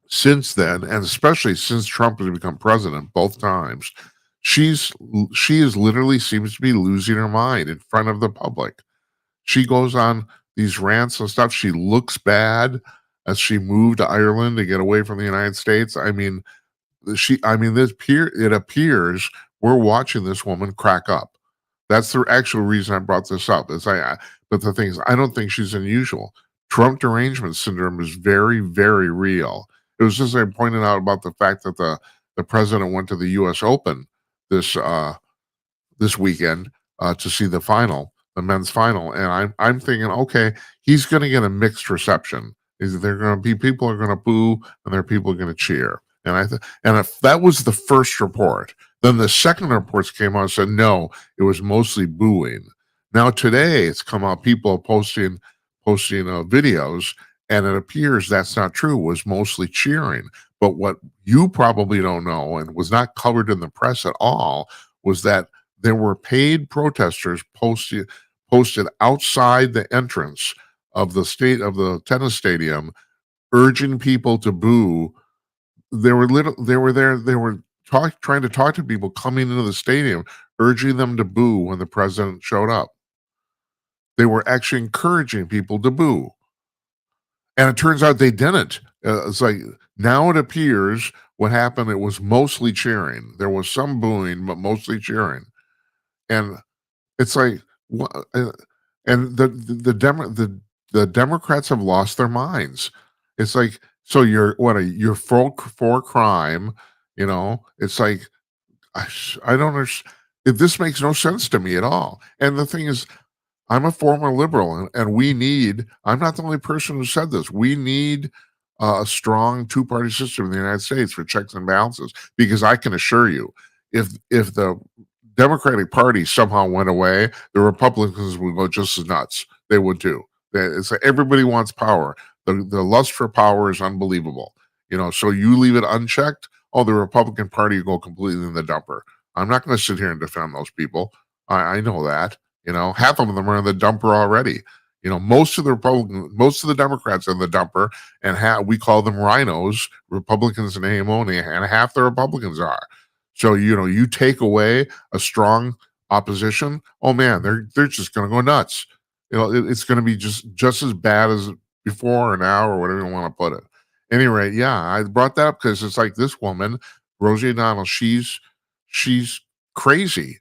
since then, and especially since Trump has become president both times, she is literally seems to be losing her mind in front of the public. She goes on these rants and stuff. She looks bad as she moved to Ireland to get away from the United States. I mean, it appears we're watching this woman crack up. That's the actual reason I brought this up. But the thing is, I don't think she's unusual. Trump derangement syndrome is very, very real. It was just I pointed out about the fact that the president went to the U.S. Open this weekend to see the men's final, and I'm thinking, okay, he's going to get a mixed reception. People are going to boo, and there are people going to cheer. And if that was the first report, then the second reports came out and said no, it was mostly booing. Now today it's come out, people posting videos, and it appears that's not true. It was mostly cheering. But what you probably don't know, and was not covered in the press at all, was that there were paid protesters posted outside the entrance of the tennis stadium, urging people to boo. They were trying to talk to people coming into the stadium, urging them to boo when the president showed up. They were actually encouraging people to boo. And it turns out they didn't. It's like, now it appears what happened, it was mostly cheering. There was some booing, but mostly cheering. And it's like, and the Democrats have lost their minds. It's like, so you're for crime, It's like, I don't understand. This makes no sense to me at all. And the thing is, I'm a former liberal, and I'm not the only person who said this. We need a strong two-party system in the United States for checks and balances, because I can assure you, if the Democratic Party somehow went away, the Republicans would go just as nuts. They would too. It's like everybody wants power. The lust for power is unbelievable. So you leave it unchecked, the Republican Party will go completely in the dumper. I'm not going to sit here and defend those people. I know that. Half of them are in the dumper already. Most of the Democrats are in the dumper, and we call them rhinos, Republicans in ammonia, and half the Republicans are. So, you take away a strong opposition, oh man, they're just going to go nuts. It's going to be just as bad as before or now or whatever you want to put it. Anyway, yeah, I brought that up because it's like this woman, Rosie O'Donnell, she's crazy,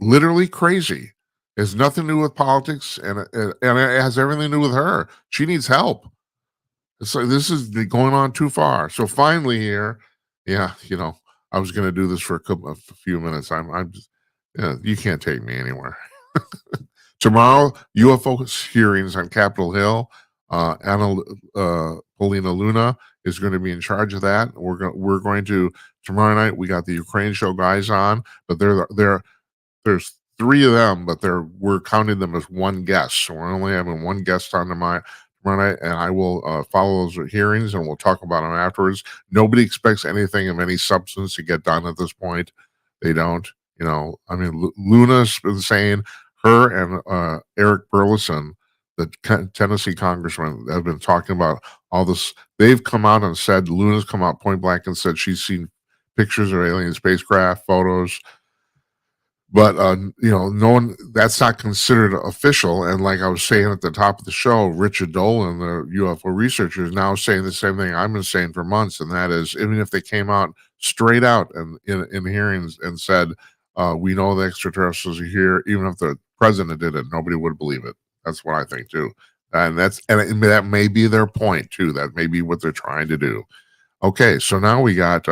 literally crazy. It has nothing to do with politics, and it has everything to do with her. She needs help. It's like this is going on too far. So finally here, yeah, I was going to do this for a few minutes. I'm just, you can't take me anywhere. Tomorrow, UFO hearings on Capitol Hill. Paulina Luna is going to be in charge of that. We're going to tomorrow night. We got the Ukraine show guys on, but there's three of them, but we're counting them as one guest. So we're only having one guest on tomorrow night, and I will follow those hearings, and we'll talk about them afterwards. Nobody expects anything of any substance to get done at this point. They don't. Luna's been saying, her and Eric Burleson, the Tennessee congressman, have been talking about all this. They've come out and said, Luna's come out point blank and said she's seen pictures of alien spacecraft, photos. But, no one, that's not considered official. And like I was saying at the top of the show, Richard Dolan, the UFO researcher, is now saying the same thing I've been saying for months. And that is, even if they came out straight out and in hearings and said, we know the extraterrestrials are here, even if the president did it, nobody would believe it. That's what I think too. And that may be their point too. That may be what they're trying to do. Okay. So now we got,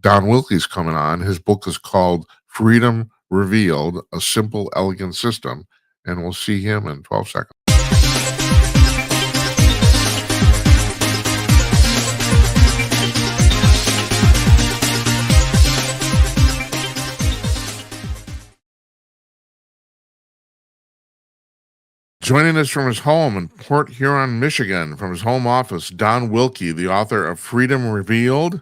Don Wilkie's coming on. His book is called Freedom Revealed, A Simple, Elegant System. And we'll see him in 12 seconds. Joining us from his home in Port Huron, Michigan, from his home office, Don Wilkie, the author of Freedom Revealed.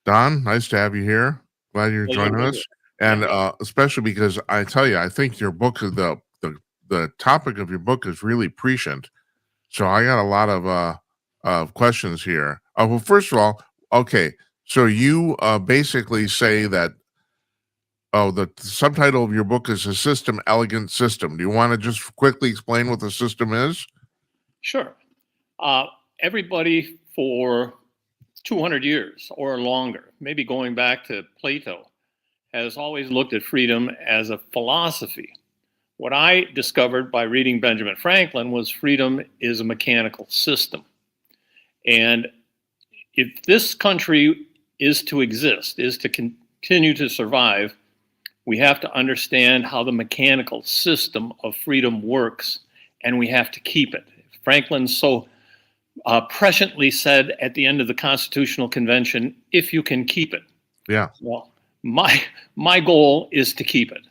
Don, nice to have you here. Glad you're joining us. And especially because I tell you, I think your book is the topic of your book is really prescient. So I got a lot of questions here. Well, first of all, okay, so you basically say that the subtitle of your book is A System, Elegant System. Do you want to just quickly explain what the system is? Sure. Everybody for 200 years or longer, maybe going back to Plato, has always looked at freedom as a philosophy. What I discovered by reading Benjamin Franklin was freedom is a mechanical system. And if this country is to exist, is to continue to survive, we have to understand how the mechanical system of freedom works, and we have to keep it. Franklin so presciently said at the end of the Constitutional Convention, if you can keep it. Yeah. Well, my goal is to keep it.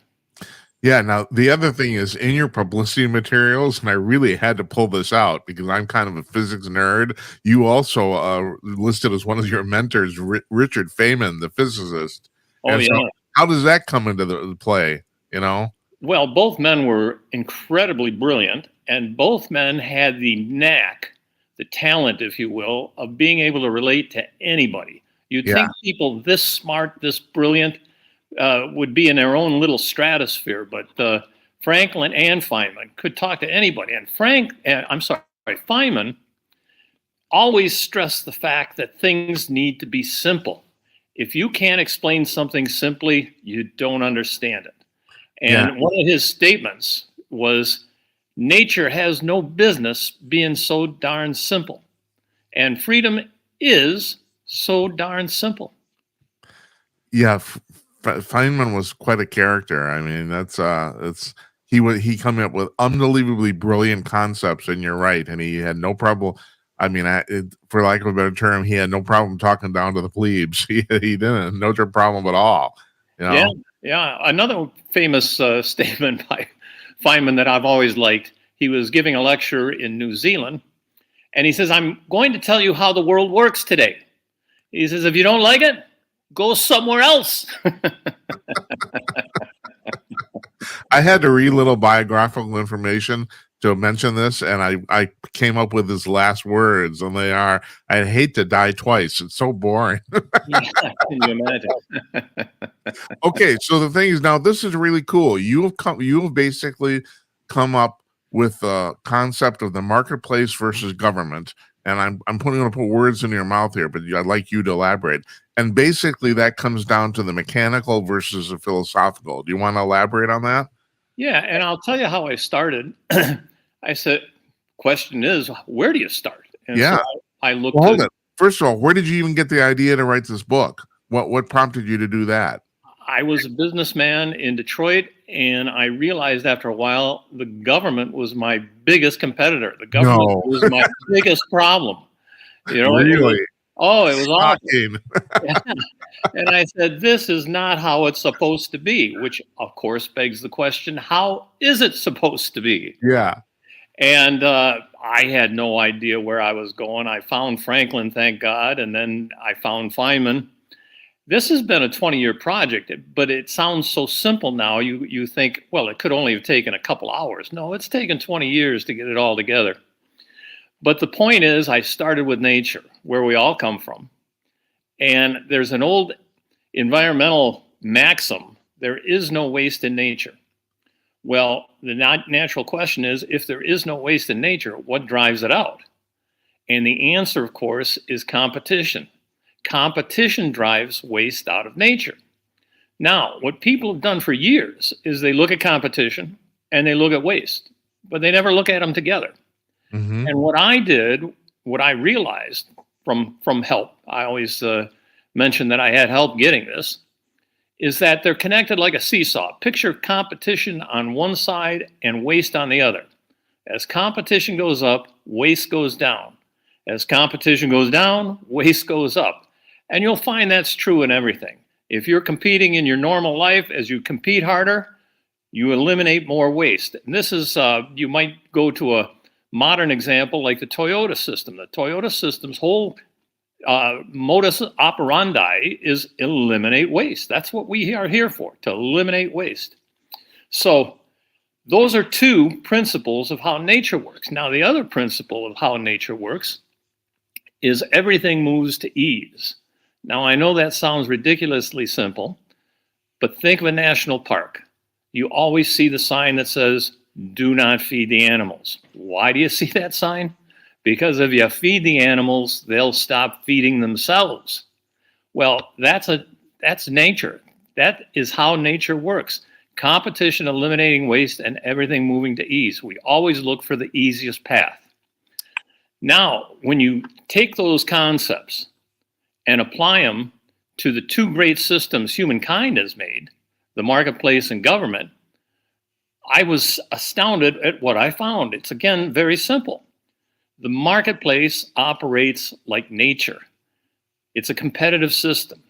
Yeah. Now, the other thing is in your publicity materials, and I really had to pull this out because I'm kind of a physics nerd. You also listed as one of your mentors, Richard Feynman, the physicist. Oh, yeah. So how does that come into the play, you know? Well, both men were incredibly brilliant, and both men had the knack, the talent, if you will, of being able to relate to anybody. You'd think people this smart, this brilliant, would be in their own little stratosphere, but Franklin and Feynman could talk to anybody. And Feynman always stressed the fact that things need to be simple. If you can't explain something simply, you don't understand it. And one of his statements was, nature has no business being so darn simple. And freedom is so darn simple. Yeah, Feynman was quite a character. I mean, he came up with unbelievably brilliant concepts, and you're right. And he had no problem. I mean, for lack of a better term, he had no problem talking down to the plebes. He didn't, no problem at all. You know? Yeah. Another famous statement by Feynman that I've always liked. He was giving a lecture in New Zealand, and he says, "I'm going to tell you how the world works today." He says, "If you don't like it, go somewhere else." I had to read little biographical information to mention this, and I came up with his last words, and they are, "I'd hate to die twice. It's so boring." Yeah, can you imagine? Okay, so the thing is, now this is really cool. You have basically come up with the concept of the marketplace versus government, and I'm going to put words in your mouth here, but I'd like you to elaborate. And basically, that comes down to the mechanical versus the philosophical. Do you want to elaborate on that? Yeah, and I'll tell you how I started. I said, question is, where do you start? And so I looked well, hold it. First of all, where did you even get the idea to write this book? What prompted you to do that? I was a businessman in Detroit, and I realized after a while the government was my biggest competitor. The government was my biggest problem. You know, really? It was awful. Yeah. And I said, this is not how it's supposed to be, which of course begs the question, how is it supposed to be? Yeah. And I had no idea where I was going. I found Franklin, thank God, and then I found Feynman. This has been a 20-year project, but it sounds so simple now. You think, well, it could only have taken a couple hours. No, it's taken 20 years to get it all together. But the point is, I started with nature, where we all come from. And there's an old environmental maxim, there is no waste in nature. Well, the natural question is, if there is no waste in nature, what drives it out? And the answer, of course, is competition. Competition drives waste out of nature. Now, what people have done for years is they look at competition and they look at waste, but they never look at them together. Mm-hmm. And what I realized from help, I always mention that I had help getting this, is that they're connected like a seesaw. Picture competition on one side and waste on the other. As competition goes up, waste goes down. As competition goes down, waste goes up. And you'll find that's true in everything. If you're competing in your normal life, as you compete harder, you eliminate more waste. And this is, you might go to a modern example like the Toyota system. The Toyota system's whole modus operandi is eliminate waste. That's what we are here for, to eliminate waste. So those are two principles of how nature works. Now, the other principle of how nature works is everything moves to ease. Now, I know that sounds ridiculously simple, but think of a national park. You always see the sign that says, do not feed the animals. Why do you see that sign? Because if you feed the animals, they'll stop feeding themselves. Well, that's nature. That is how nature works. Competition, eliminating waste, and everything moving to ease. We always look for the easiest path. Now, when you take those concepts and apply them to the two great systems humankind has made, the marketplace and government, I was astounded at what I found. It's, again, very simple. The marketplace operates like nature. It's a competitive system.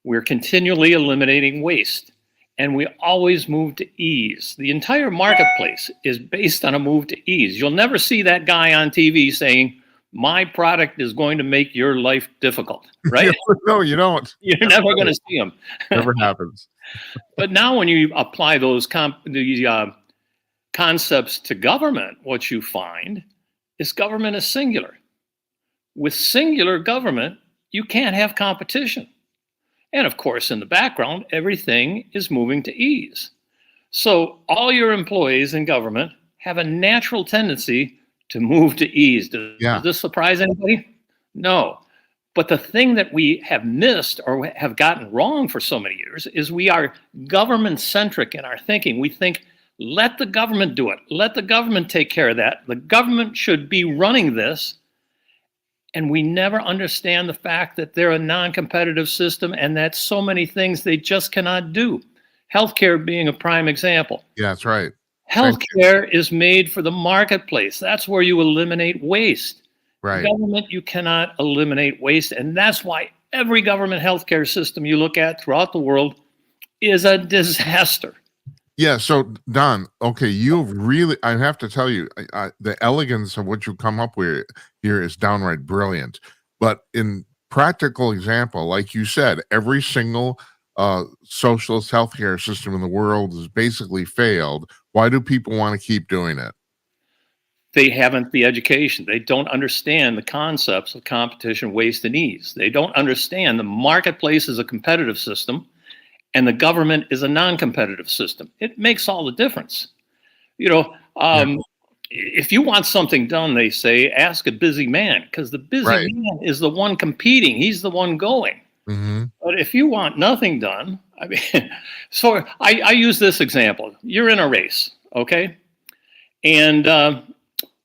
We're continually eliminating waste, and we always move to ease. The entire marketplace is based on a move to ease. You'll never see that guy on TV saying, my product is going to make your life difficult, right? No, you don't. You're never going to see him. Never happens. But now when you apply those concepts to government, what you find is government is singular. With singular government, you can't have competition. And of course, in the background, everything is moving to ease. So all your employees in government have a natural tendency to move to ease. Does this surprise anybody? No. But the thing that we have missed or have gotten wrong for so many years is we are government-centric in our thinking. We think, let the government do it. Let the government take care of that. The government should be running this. And we never understand the fact that they're a non-competitive system and that so many things they just cannot do. Healthcare being a prime example. Yeah, that's right. Healthcare is made for the marketplace. That's where you eliminate waste. Right. Government, you cannot eliminate waste. And that's why every government healthcare system you look at throughout the world is a disaster. Yeah. So, Don, okay, I have to tell you, the elegance of what you come up with here is downright brilliant. But in practical example, like you said, every single socialist healthcare system in the world has basically failed. Why do people want to keep doing it? They haven't the education. They don't understand the concepts of competition, waste, and ease. They don't understand the marketplace is a competitive system and the government is a non-competitive system. It makes all the difference. If you want something done, they say, ask a busy man, because the busy man is the one competing. He's the one going. Mm-hmm. But if you want nothing done, I mean, so I use this example. You're in a race, okay? And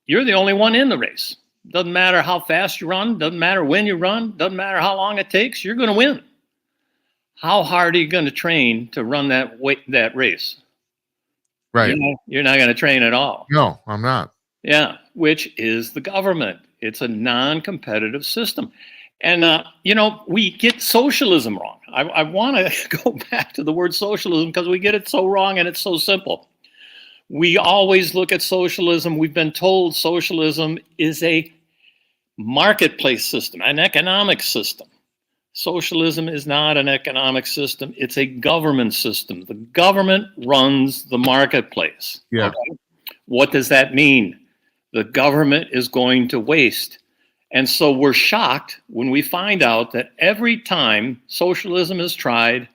you're the only one in the race. Doesn't matter how fast you run, doesn't matter when you run, doesn't matter how long it takes, you're going to win. How hard are you going to train to run that race? Right. You're not going to train at all. No, I'm not. Yeah, which is the government. It's a non-competitive system. And, we get socialism wrong. I want to go back to the word socialism because we get it so wrong and it's so simple. We always look at socialism. We've been told socialism is a marketplace system, an economic system. Socialism is not an economic system. It's a government system. The government runs the marketplace. Yeah. Okay? What does that mean? The government is going to waste. And so we're shocked when we find out that every time socialism is tried,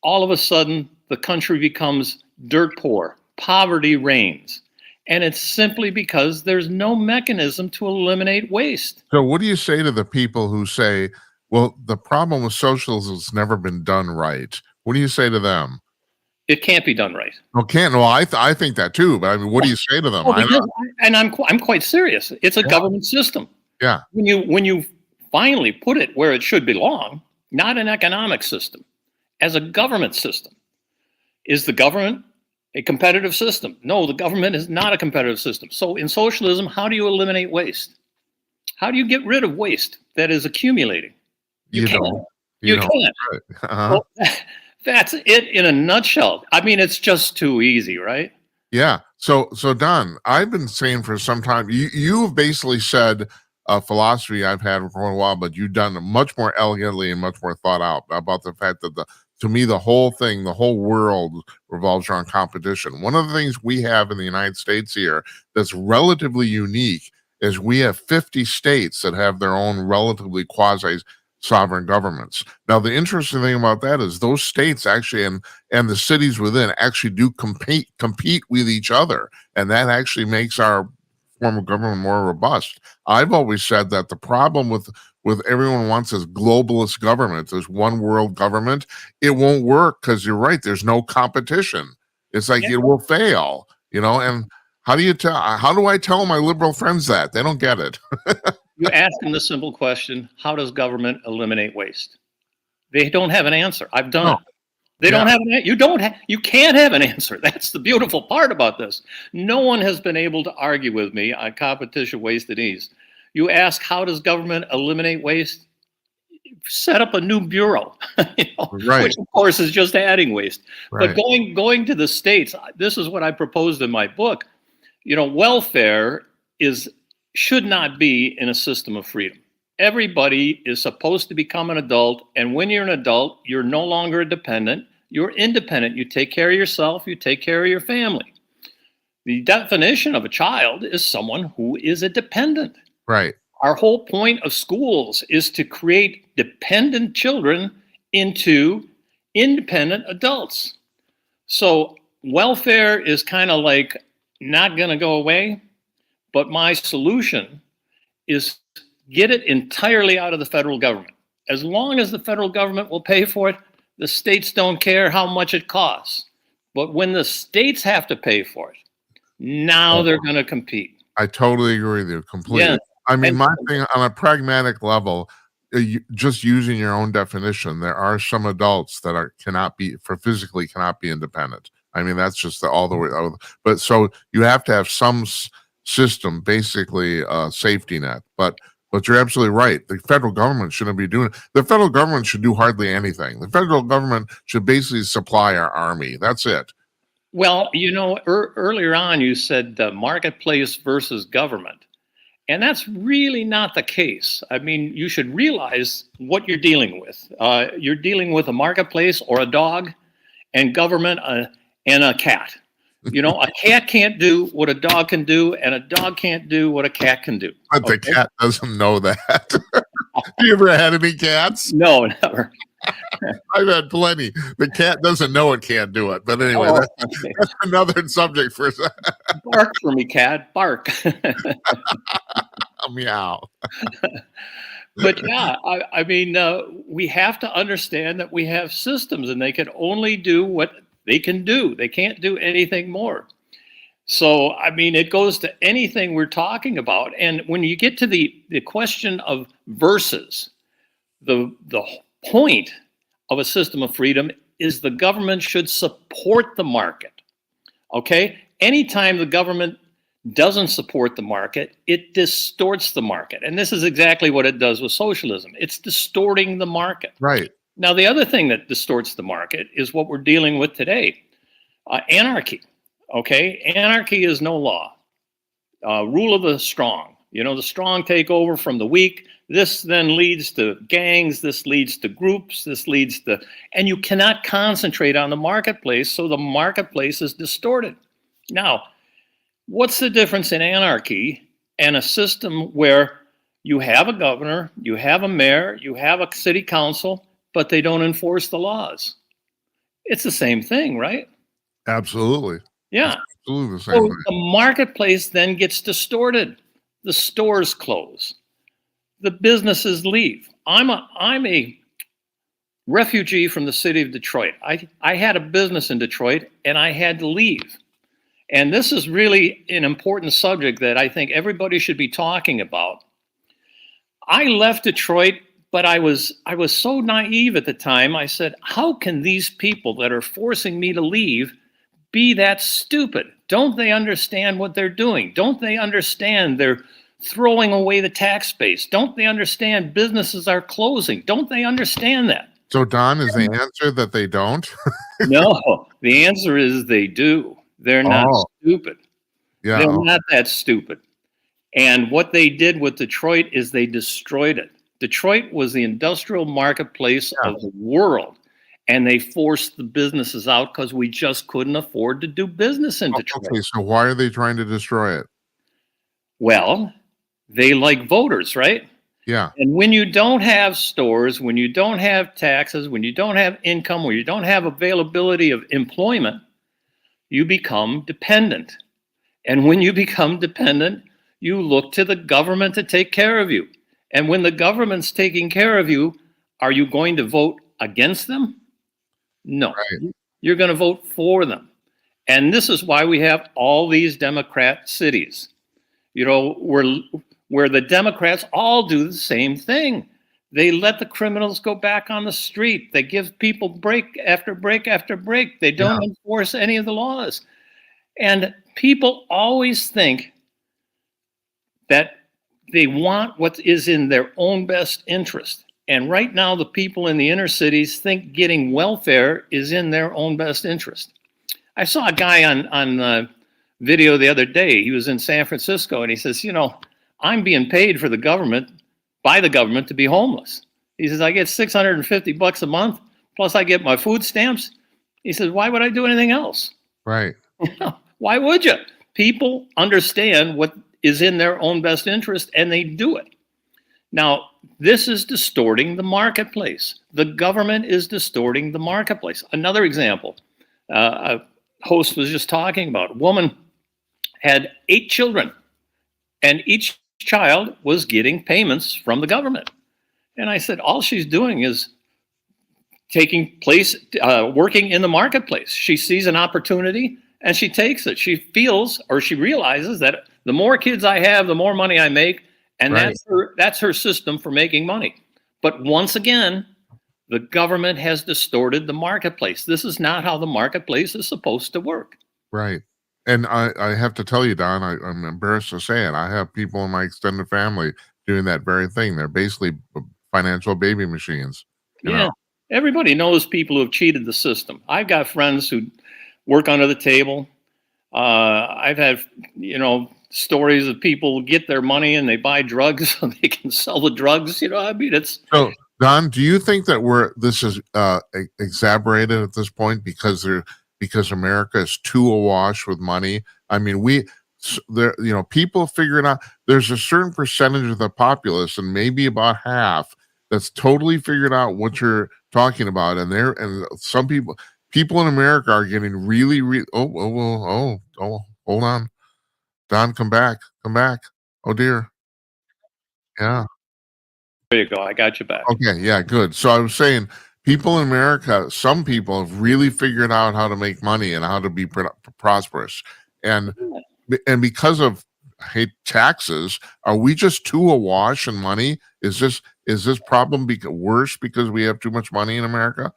all of a sudden the country becomes dirt poor. Poverty reigns. And it's simply because there's no mechanism to eliminate waste. So what do you say to the people who say, well, the problem with socialism has never been done right? What do you say to them? It can't be done right. Well, can't. Well, I think that too. But I mean, what do you say to them? I'm quite serious. It's a government system. Yeah. When you finally put it where it should belong, not an economic system, as a government system, is the government a competitive system? No, the government is not a competitive system. So in socialism, how do you eliminate waste? How do you get rid of waste that is accumulating? You can't. Right. Uh-huh. Well, That's it in a nutshell. I mean, it's just too easy, right? Yeah. So Don, I've been saying for some time, you've basically said a philosophy I've had for a while, but you've done it much more elegantly and much more thought out about the fact that to me, the whole thing, the whole world revolves around competition. One of the things we have in the United States here that's relatively unique is we have 50 states that have their own relatively quasi sovereign governments. Now, the interesting thing about that is those states actually and the cities within actually do compete with each other, and that actually makes our form of government more robust. I've always said that the problem with everyone wants this globalist government, this one world government, it won't work because you're right. There's no competition. It's like Yeah. it will fail, and how do I tell my liberal friends that? They don't get it. You ask them the simple question, how does government eliminate waste? They don't have an answer. I've done No. it. They don't have you can't have an answer. That's the beautiful part about this. No one has been able to argue with me on competition, waste, and ease. You ask, how does government eliminate waste? Set up a new bureau, Right. which of course is just adding waste. Right. But going to the states, this is what I proposed in my book. Welfare should not be in a system of freedom. Everybody is supposed to become an adult, and when you're an adult, you're no longer a dependent. You're independent. You take care of yourself. You take care of your family. The definition of a child is someone who is a dependent. Right. Our whole point of schools is to create dependent children into independent adults. So welfare is kind of like not going to go away, but my solution is get it entirely out of the federal government. As long as the federal government will pay for it, the states don't care how much it costs. But when the states have to pay for it, now they're going to compete. I totally agree with you completely. Yeah. I mean, my thing on a pragmatic level, just using your own definition, there are some adults that physically cannot be independent. I mean, that's just all the way. But so you have to have some system, basically a safety net. But you're absolutely right. The federal government shouldn't be doing it. The federal government should do hardly anything. The federal government should basically supply our army. That's it. Well, earlier on you said the marketplace versus government. And that's really not the case. I mean, you should realize what you're dealing with. You're dealing with a marketplace or a dog, and government and a cat. A cat can't do what a dog can do, and a dog can't do what a cat can do. But the cat doesn't know that. You ever had any cats? No, never. I've had plenty. The cat doesn't know it can't do it. But anyway, that's another subject for bark for me, cat. Bark. Meow. But yeah, I mean, we have to understand that we have systems, and they can only do what they can do. They can't do anything more. So, I mean, it goes to anything we're talking about. And when you get to the question of versus, the point of a system of freedom is the government should support the market. Okay? Anytime the government doesn't support the market, it distorts the market. And this is exactly what it does with socialism. It's distorting the market. Right. Now, the other thing that distorts the market is what we're dealing with today. Anarchy. Okay? Anarchy is no law. Rule of the strong. The strong take over from the weak. This then leads to gangs. This leads to groups. And you cannot concentrate on the marketplace, so the marketplace is distorted. Now, what's the difference in anarchy and a system where you have a governor, you have a mayor, you have a city council, but they don't enforce the laws? It's the same thing, right? Absolutely. Yeah. It's absolutely the same So thing. the marketplace then gets distorted. The stores close. The businesses leave. I'm a refugee from the city of Detroit. I had a business in Detroit, and I had to leave. And this is really an important subject that I think everybody should be talking about. I left Detroit, but I was so naive at the time. I said, how can these people that are forcing me to leave be that stupid? Don't they understand what they're doing? Don't they understand they're throwing away the tax base? Don't they understand businesses are closing? Don't they understand that? So, Don, is the answer that they don't? No, the answer is they do. They're not Oh, stupid. yeah. They're Oh, not that stupid. And what they did with Detroit is they destroyed it. Detroit was the industrial marketplace Yeah. of the world. And they forced the businesses out because we just couldn't afford to do business in Detroit. okay, so why are they trying to destroy it? Well, they like voters, right? Yeah. And when you don't have stores, when you don't have taxes, when you don't have income, when you don't have availability of employment, you become dependent. And when you become dependent, you look to the government to take care of you. And when the government's taking care of you, are you going to vote against them? No. Right. You're going to vote for them. And this is why we have all these Democrat cities, you know, where the Democrats all do the same thing. They let the criminals go back on the street. They give people break after break after break. They don't enforce any of the laws. And people always think that they want what is in their own best interest. And right now, the people in the inner cities think getting welfare is in their own best interest. I saw a guy on video the other day. He was in San Francisco, and he says, you know, I'm being paid for the government, by the government, to be homeless. He says, I get $650 a month, plus I get my food stamps. He says, why would I do anything else? Right. Why would you? People understand what is in their own best interest, and they do it. Now, this is distorting the marketplace. The government is distorting the marketplace. Another example, a host was just talking about, a woman had 8 children, and each child was getting payments from the government. And I said, all she's doing is taking place, working in the marketplace. She sees an opportunity and she takes it. She feels, or she realizes, that the more kids I have, the more money I make. And Right. that's her system for making money. But once again, the government has distorted the marketplace. This is not how the marketplace is supposed to work. Right. And I have to tell you, Don, I'm embarrassed to say it. I have people in my extended family doing that very thing. They're basically financial baby machines. You Yeah. know? Everybody knows people who have cheated the system. I've got friends who work under the table. I've had, you know, stories of people get their money and they buy drugs so they can sell the drugs. You know, I mean, it's So, Don, do you think that this is exaggerated at this point because America is too awash with money? I mean, people figuring out there's a certain percentage of the populace, and maybe about half, that's totally figured out what you're talking about, and some people in America are getting really hold on, Don, come back, oh dear, yeah. there you go. I got you back. Okay, yeah, good. So I was saying, people in America, some people have really figured out how to make money and how to be prosperous, and because of taxes, are we just too awash in money? Is this problem worse because we have too much money in America?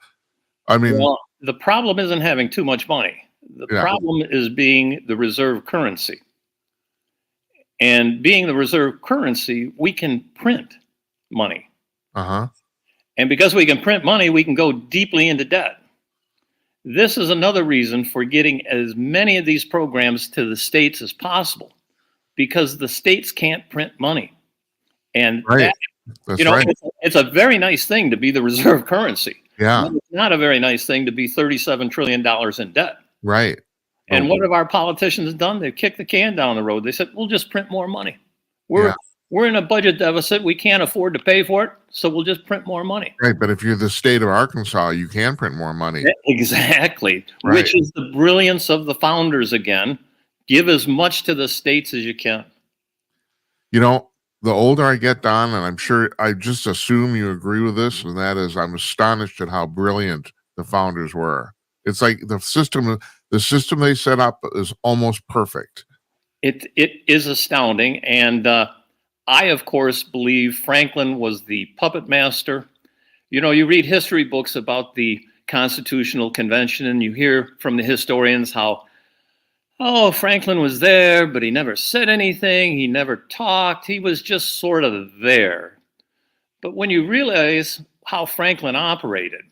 I mean, Well, the problem isn't having too much money. The yeah, problem is being the reserve currency. And being the reserve currency, we can print money. uh-huh, And because we can print money, we can go deeply into debt. This is another reason for getting as many of these programs to the states as possible, because the states can't print money. And right. That's you know, right. it's a very nice thing to be the reserve currency. Yeah, It's not a very nice thing to be $37 trillion in debt. right. And what have our politicians done? They've kicked the can down the road. They said, we'll just print more money. We're in a budget deficit. We can't afford to pay for it, so we'll just print more money. Right, but if you're the state of Arkansas, you can print more money. Exactly. Right. Which is the brilliance of the founders again. Give as much to the states as you can. You know, the older I get, Don, and I'm sure I just assume you agree with this, and that is, I'm astonished at how brilliant the founders were. It's like the system they set up is almost perfect. It is astounding. And I, of course, believe Franklin was the puppet master. You know, you read history books about the Constitutional Convention, and you hear from the historians how, oh, Franklin was there, but he never said anything. He never talked. He was just sort of there. But when you realize how Franklin operated.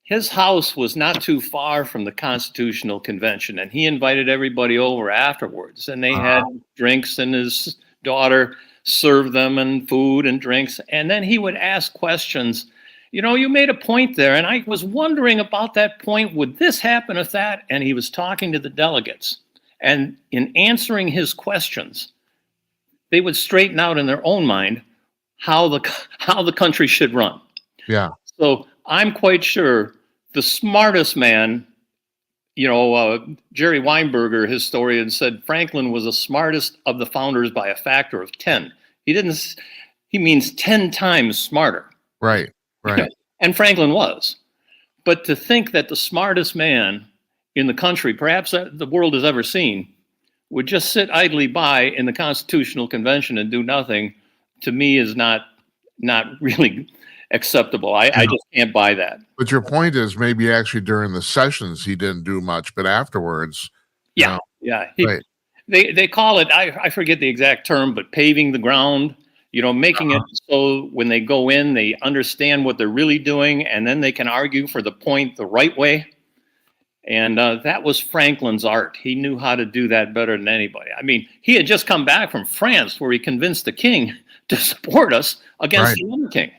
His house was not too far from the Constitutional Convention, and he invited everybody over afterwards, and they had drinks, and his daughter served them and food and drinks, and then he would ask questions. You know, you made a point there, and I was wondering about that point. Would this happen if that? And he was talking to the delegates, and in answering his questions, they would straighten out in their own mind how the country should run. Yeah. So I'm quite sure the smartest man, Jerry Weinberger, historian, said Franklin was the smartest of the founders by a factor of 10. He means 10 times smarter. Right. Right. And Franklin was. But to think that the smartest man in the country, perhaps the world has ever seen, would just sit idly by in the Constitutional Convention and do nothing, to me is not really acceptable. I just can't buy that. But your point is maybe actually during the sessions he didn't do much, but afterwards. Yeah. Right. They call it, I forget the exact term, but paving the ground, making it so when they go in, they understand what they're really doing, and then they can argue for the point the right way. And that was Franklin's art. He knew how to do that better than anybody. I mean, he had just come back from France where he convinced the king to support us against the other king.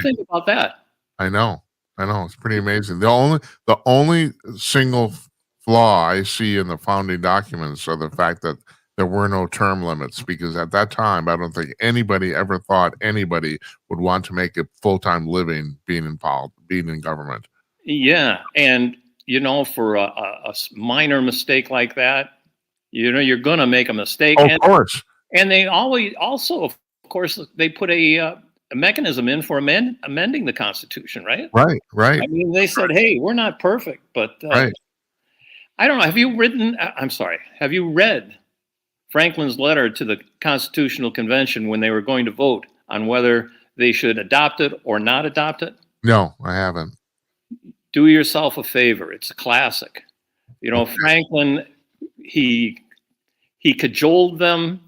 Think about that. I know. It's pretty amazing. The only single flaw I see in the founding documents are the fact that there were no term limits, because at that time, I don't think anybody ever thought anybody would want to make a full-time living being in government. Yeah. And, for a minor mistake like that, you're going to make a mistake. Of course. And they always also, of course, they put a mechanism in for amending the Constitution, right? Right. I mean, they said, hey, we're not perfect, but right. I don't know. Have you read Franklin's letter to the Constitutional Convention when they were going to vote on whether they should adopt it or not adopt it? No, I haven't. Do yourself a favor. It's a classic. Franklin, he cajoled them.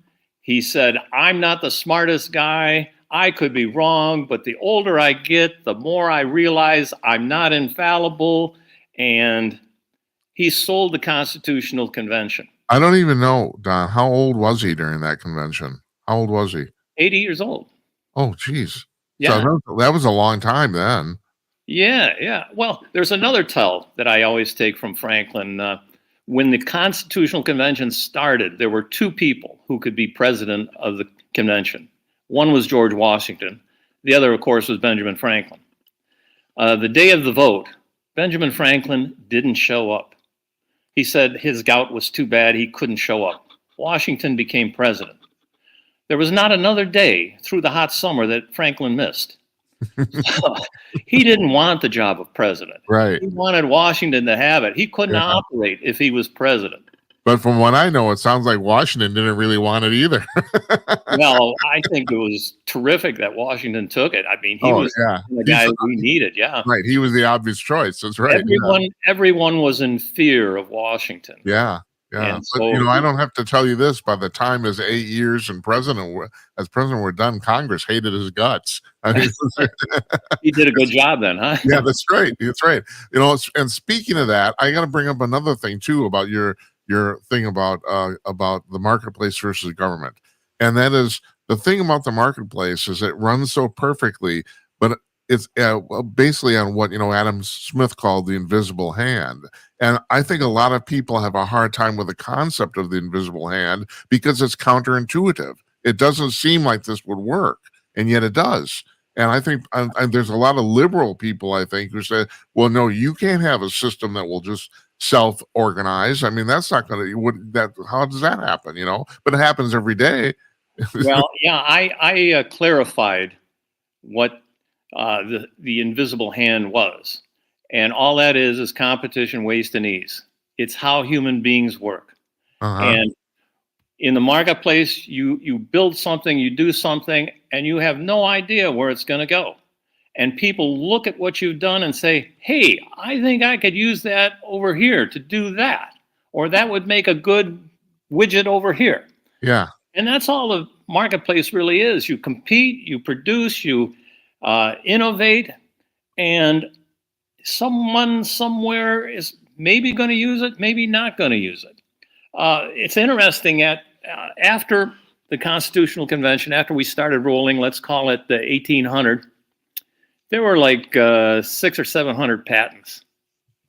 He said, I'm not the smartest guy. I could be wrong, but the older I get, the more I realize I'm not infallible. And he sold the Constitutional Convention. I don't even know, Don, how old was he during that convention? How old was he? 80 years old. Oh, geez. Yeah. So that was a long time then. Yeah. Well, there's another tell that I always take from Franklin. When the Constitutional Convention started, there were two people who could be president of the convention. One was George Washington. The other, of course, was Benjamin Franklin. The day of the vote, Benjamin Franklin didn't show up. He said his gout was too bad, he couldn't show up. Washington became president. There was not another day through the hot summer that Franklin missed. He didn't want the job of president. Right. He wanted Washington to have it. He couldn't operate if he was president. But from what I know, it sounds like Washington didn't really want it either. Well, I think it was terrific that Washington took it. I mean, he was the guy we needed. Yeah. Right. He was the obvious choice. That's right. Everyone was in fear of Washington. Yeah. Yeah. But, I don't have to tell you this. By the time his 8 years as president were done, Congress hated his guts. I mean, he did a good job then, huh? Yeah, that's right. That's right. And speaking of that, I got to bring up another thing too about your thing about the marketplace versus government. And that is the thing about the marketplace is it runs so perfectly, but it's basically on what, Adam Smith called the invisible hand. And I think a lot of people have a hard time with the concept of the invisible hand because it's counterintuitive. It doesn't seem like this would work, and yet it does. And I think there's a lot of liberal people, I think, who say, well, no, you can't have a system that will just self-organize. I mean, that's not going to, how does that happen, But it happens every day. Well, yeah, I clarified what the invisible hand was. And all that is competition, waste, and ease. It's how human beings work. And in the marketplace, you build something, you do something, and you have no idea where it's going to go. And people look at what you've done and say, hey, I think I could use that over here to do that. Or that would make a good widget over here. Yeah. And that's all the marketplace really is. You compete, you produce, you innovate, and someone somewhere is maybe going to use it, maybe not going to use it. It's interesting after the Constitutional Convention, after we started rolling, let's call it the 1800, there were like 600 or 700 patents.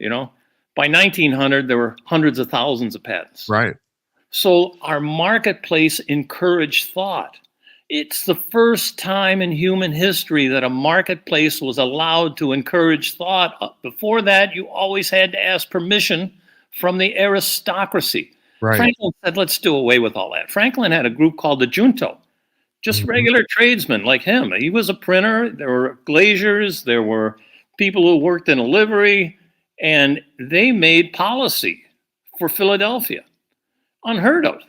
By 1900, there were hundreds of thousands of patents. Right. So our marketplace encouraged thought. It's the first time in human history that a marketplace was allowed to encourage thought. Before that, you always had to ask permission from the aristocracy. Right. Franklin said, let's do away with all that. Franklin had a group called the Junto, just regular tradesmen like him. He was a printer. There were glaziers. There were people who worked in a livery, and they made policy for Philadelphia. Unheard of.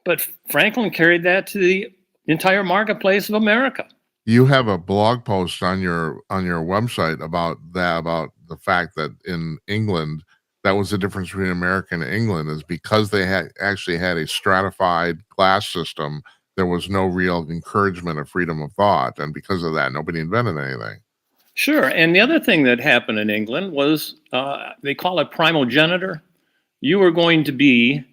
But Franklin carried that to the entire marketplace of America. You have a blog post on your website about the fact that in England, that was the difference between America and England, is because they actually had a stratified class system, there was no real encouragement of freedom of thought. And because of that, nobody invented anything. Sure. And the other thing that happened in England was they call it primogeniture. You were going to be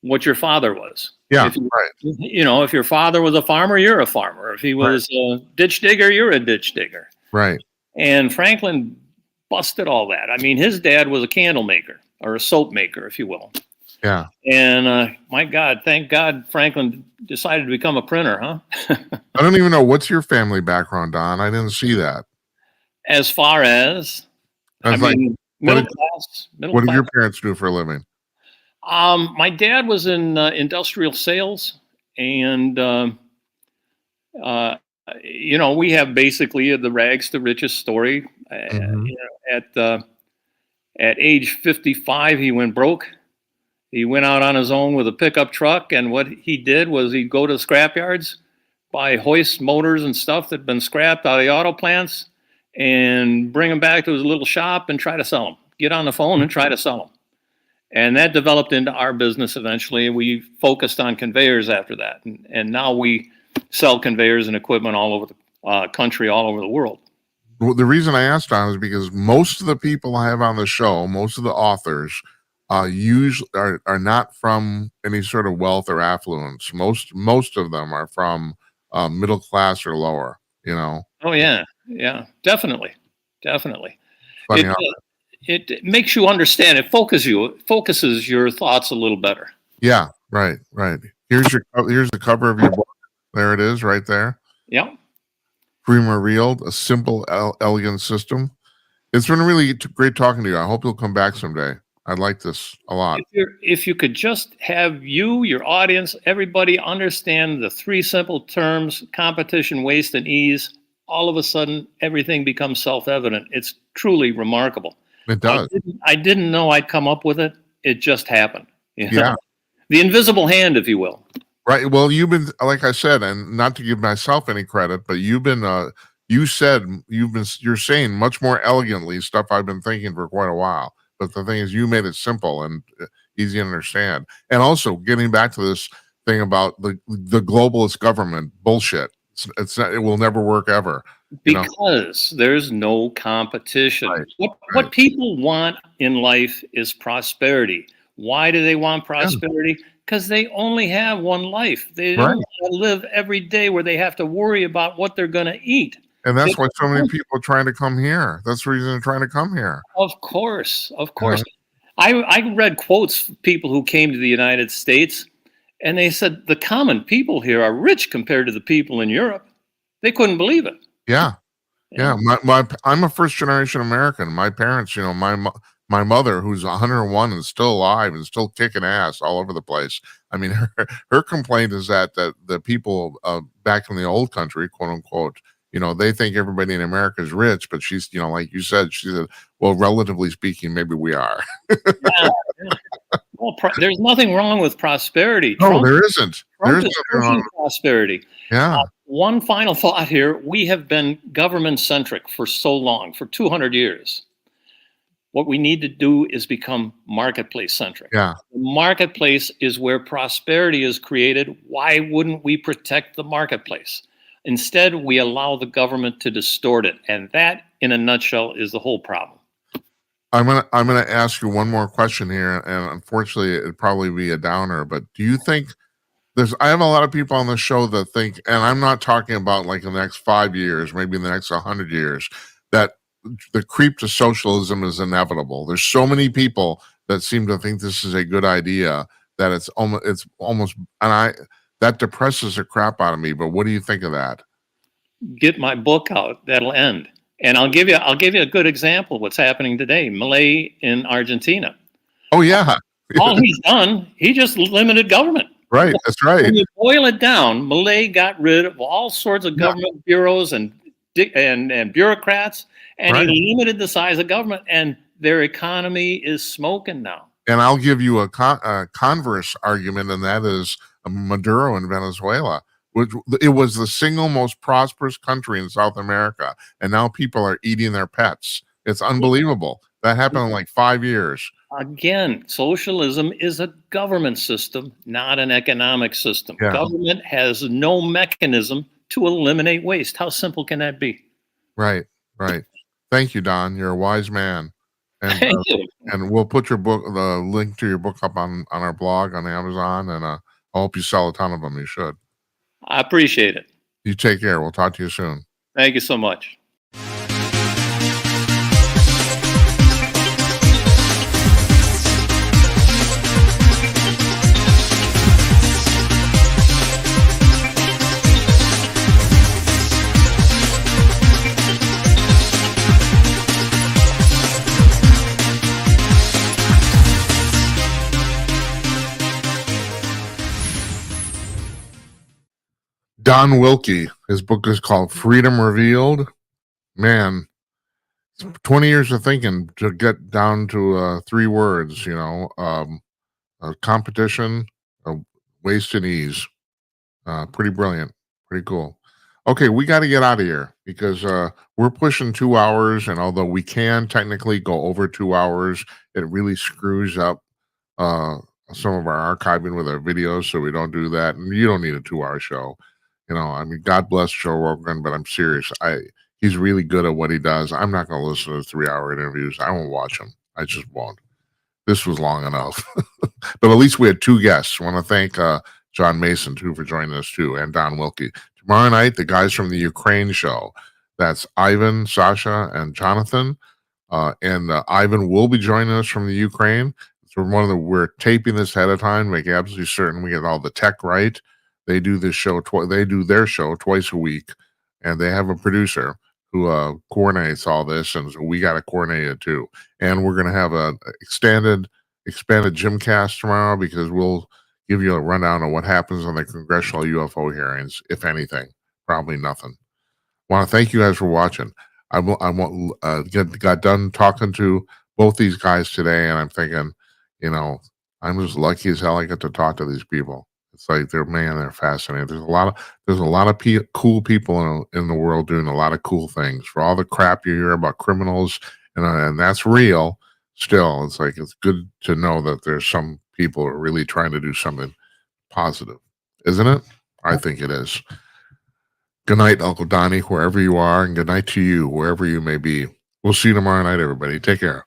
what your father was. Yeah, right. If your father was a farmer, you're a farmer. If he was a ditch digger, you're a ditch digger. Right. And Franklin busted all that. I mean, his dad was a candle maker, or a soap maker, if you will. Yeah. And my God, thank God Franklin decided to become a printer, huh? I don't even know. What's your family background, Don? I didn't see that. As far as, middle class. What did your parents do for a living? My dad was in industrial sales, and we have basically the rags to riches story. At age 55, he went broke. He went out on his own with a pickup truck, and what he did was he'd go to scrap yards, buy hoist motors and stuff that had been scrapped out of the auto plants, and bring them back to his little shop and try to sell them. Get on the phone and try to sell them. And that developed into our business eventually. We focused on conveyors after that. And now we sell conveyors and equipment all over the country, all over the world. Well, the reason I asked Don is because most of the people I have on the show, most of the authors, usually are not from any sort of wealth or affluence. Most of them are from middle class or lower, Oh, yeah. Yeah, definitely. Funny how It makes you understand. It focuses your thoughts a little better. Yeah, right. Here's the cover of your book. There it is, right there. Yeah. Prima Reeled, a simple, elegant system. It's been really great talking to you. I hope you'll come back someday. I like this a lot. If you could just have your audience, everybody understand the three simple terms: competition, waste, and ease. All of a sudden, everything becomes self-evident. It's truly remarkable. It does. I didn't know I'd come up with it. It just happened. Yeah. The invisible hand, if you will. Right. Well, you've been, like I said, and not to give myself any credit, but you're saying much more elegantly stuff I've been thinking for quite a while. But the thing is, you made it simple and easy to understand. And also getting back to this thing about the globalist government bullshit. It's not, it will never work ever. Because there's no competition. Right. What people want in life is prosperity. Why do they want prosperity? Because they only have one life. They don't want to live every day where they have to worry about what they're going to eat. And that's why so many people are trying to come here. That's the reason they're trying to come here. Of course. I read quotes from people who came to the United States, and they said the common people here are rich compared to the people in Europe. They couldn't believe it. Yeah. I'm a first generation American. My parents, my mother, who's 101 and still alive and still kicking ass all over the place. I mean, her complaint is that the people back in the old country, quote unquote, they think everybody in America is rich, but she's, like you said, she said, well, relatively speaking, maybe we are. Yeah. Well, there's nothing wrong with prosperity. No, there isn't. Trump is pushing prosperity. Yeah. One final thought here. We have been government-centric for so long, for 200 years. What we need to do is become marketplace-centric. Yeah. The marketplace is where prosperity is created. Why wouldn't we protect the marketplace? Instead, we allow the government to distort it. And that, in a nutshell, is the whole problem. I'm gonna ask you one more question here, and unfortunately, it'd probably be a downer. But do you think I have a lot of people on the show that think, and I'm not talking about like in the next 5 years, maybe in the next 100 years, that the creep to socialism is inevitable. There's so many people that seem to think this is a good idea that it's almost, that depresses the crap out of me. But what do you think of that? Get my book out. That'll end. And I'll give you a good example of what's happening today. Milei in Argentina. Oh yeah. All he's done, he just limited government. Right, that's right. When you boil it down, Milei got rid of all sorts of government bureaus and bureaucrats, and he limited the size of government, and their economy is smoking now. And I'll give you a converse argument, and that is Maduro in Venezuela. It was the single most prosperous country in South America, and now people are eating their pets. It's unbelievable. That happened in like 5 years. Again, socialism is a government system, not an economic system. Yeah. Government has no mechanism to eliminate waste. How simple can that be? Right. Thank you, Don. You're a wise man. And, Thank you. And we'll put the link to your book up on our blog on Amazon, and I hope you sell a ton of them. You should. I appreciate it. You take care. We'll talk to you soon. Thank you so much. Don Wilkie. His book is called Freedom Revealed. Man, 20 years of thinking to get down to 3 words, competition, waste and ease. Pretty brilliant. Pretty cool. Okay, we got to get out of here because we're pushing 2 hours, and although we can technically go over 2 hours, it really screws up some of our archiving with our videos, so we don't do that. And you don't need a 2-hour show. God bless Joe Rogan, but I'm serious. He's really good at what he does. I'm not going to listen to 3-hour interviews. I won't watch them. I just won't. This was long enough. But at least we had 2 guests. I want to thank John Mason, too, for joining us, too, and Don Wilkie. Tomorrow night, the guys from the Ukraine show. That's Ivan, Sasha, and Jonathan. And Ivan will be joining us from the Ukraine. So we're taping this ahead of time, make absolutely certain we get all the tech right. They do this show. They do their show twice a week, and they have a producer who coordinates all this, and so we got to coordinate it too. And we're going to have a expanded Gymcast tomorrow because we'll give you a rundown of what happens on the congressional UFO hearings, if anything. Probably nothing. I want to thank you guys for watching. I got done talking to both these guys today, and I'm thinking, I'm just lucky as hell I get to talk to these people. It's like they're fascinating. There's a lot of cool people in the world doing a lot of cool things. For all the crap you hear about criminals, and that's real. Still, it's like it's good to know that there's some people who are really trying to do something positive, isn't it? I think it is. Good night, Uncle Donnie, wherever you are, and good night to you, wherever you may be. We'll see you tomorrow night, everybody. Take care.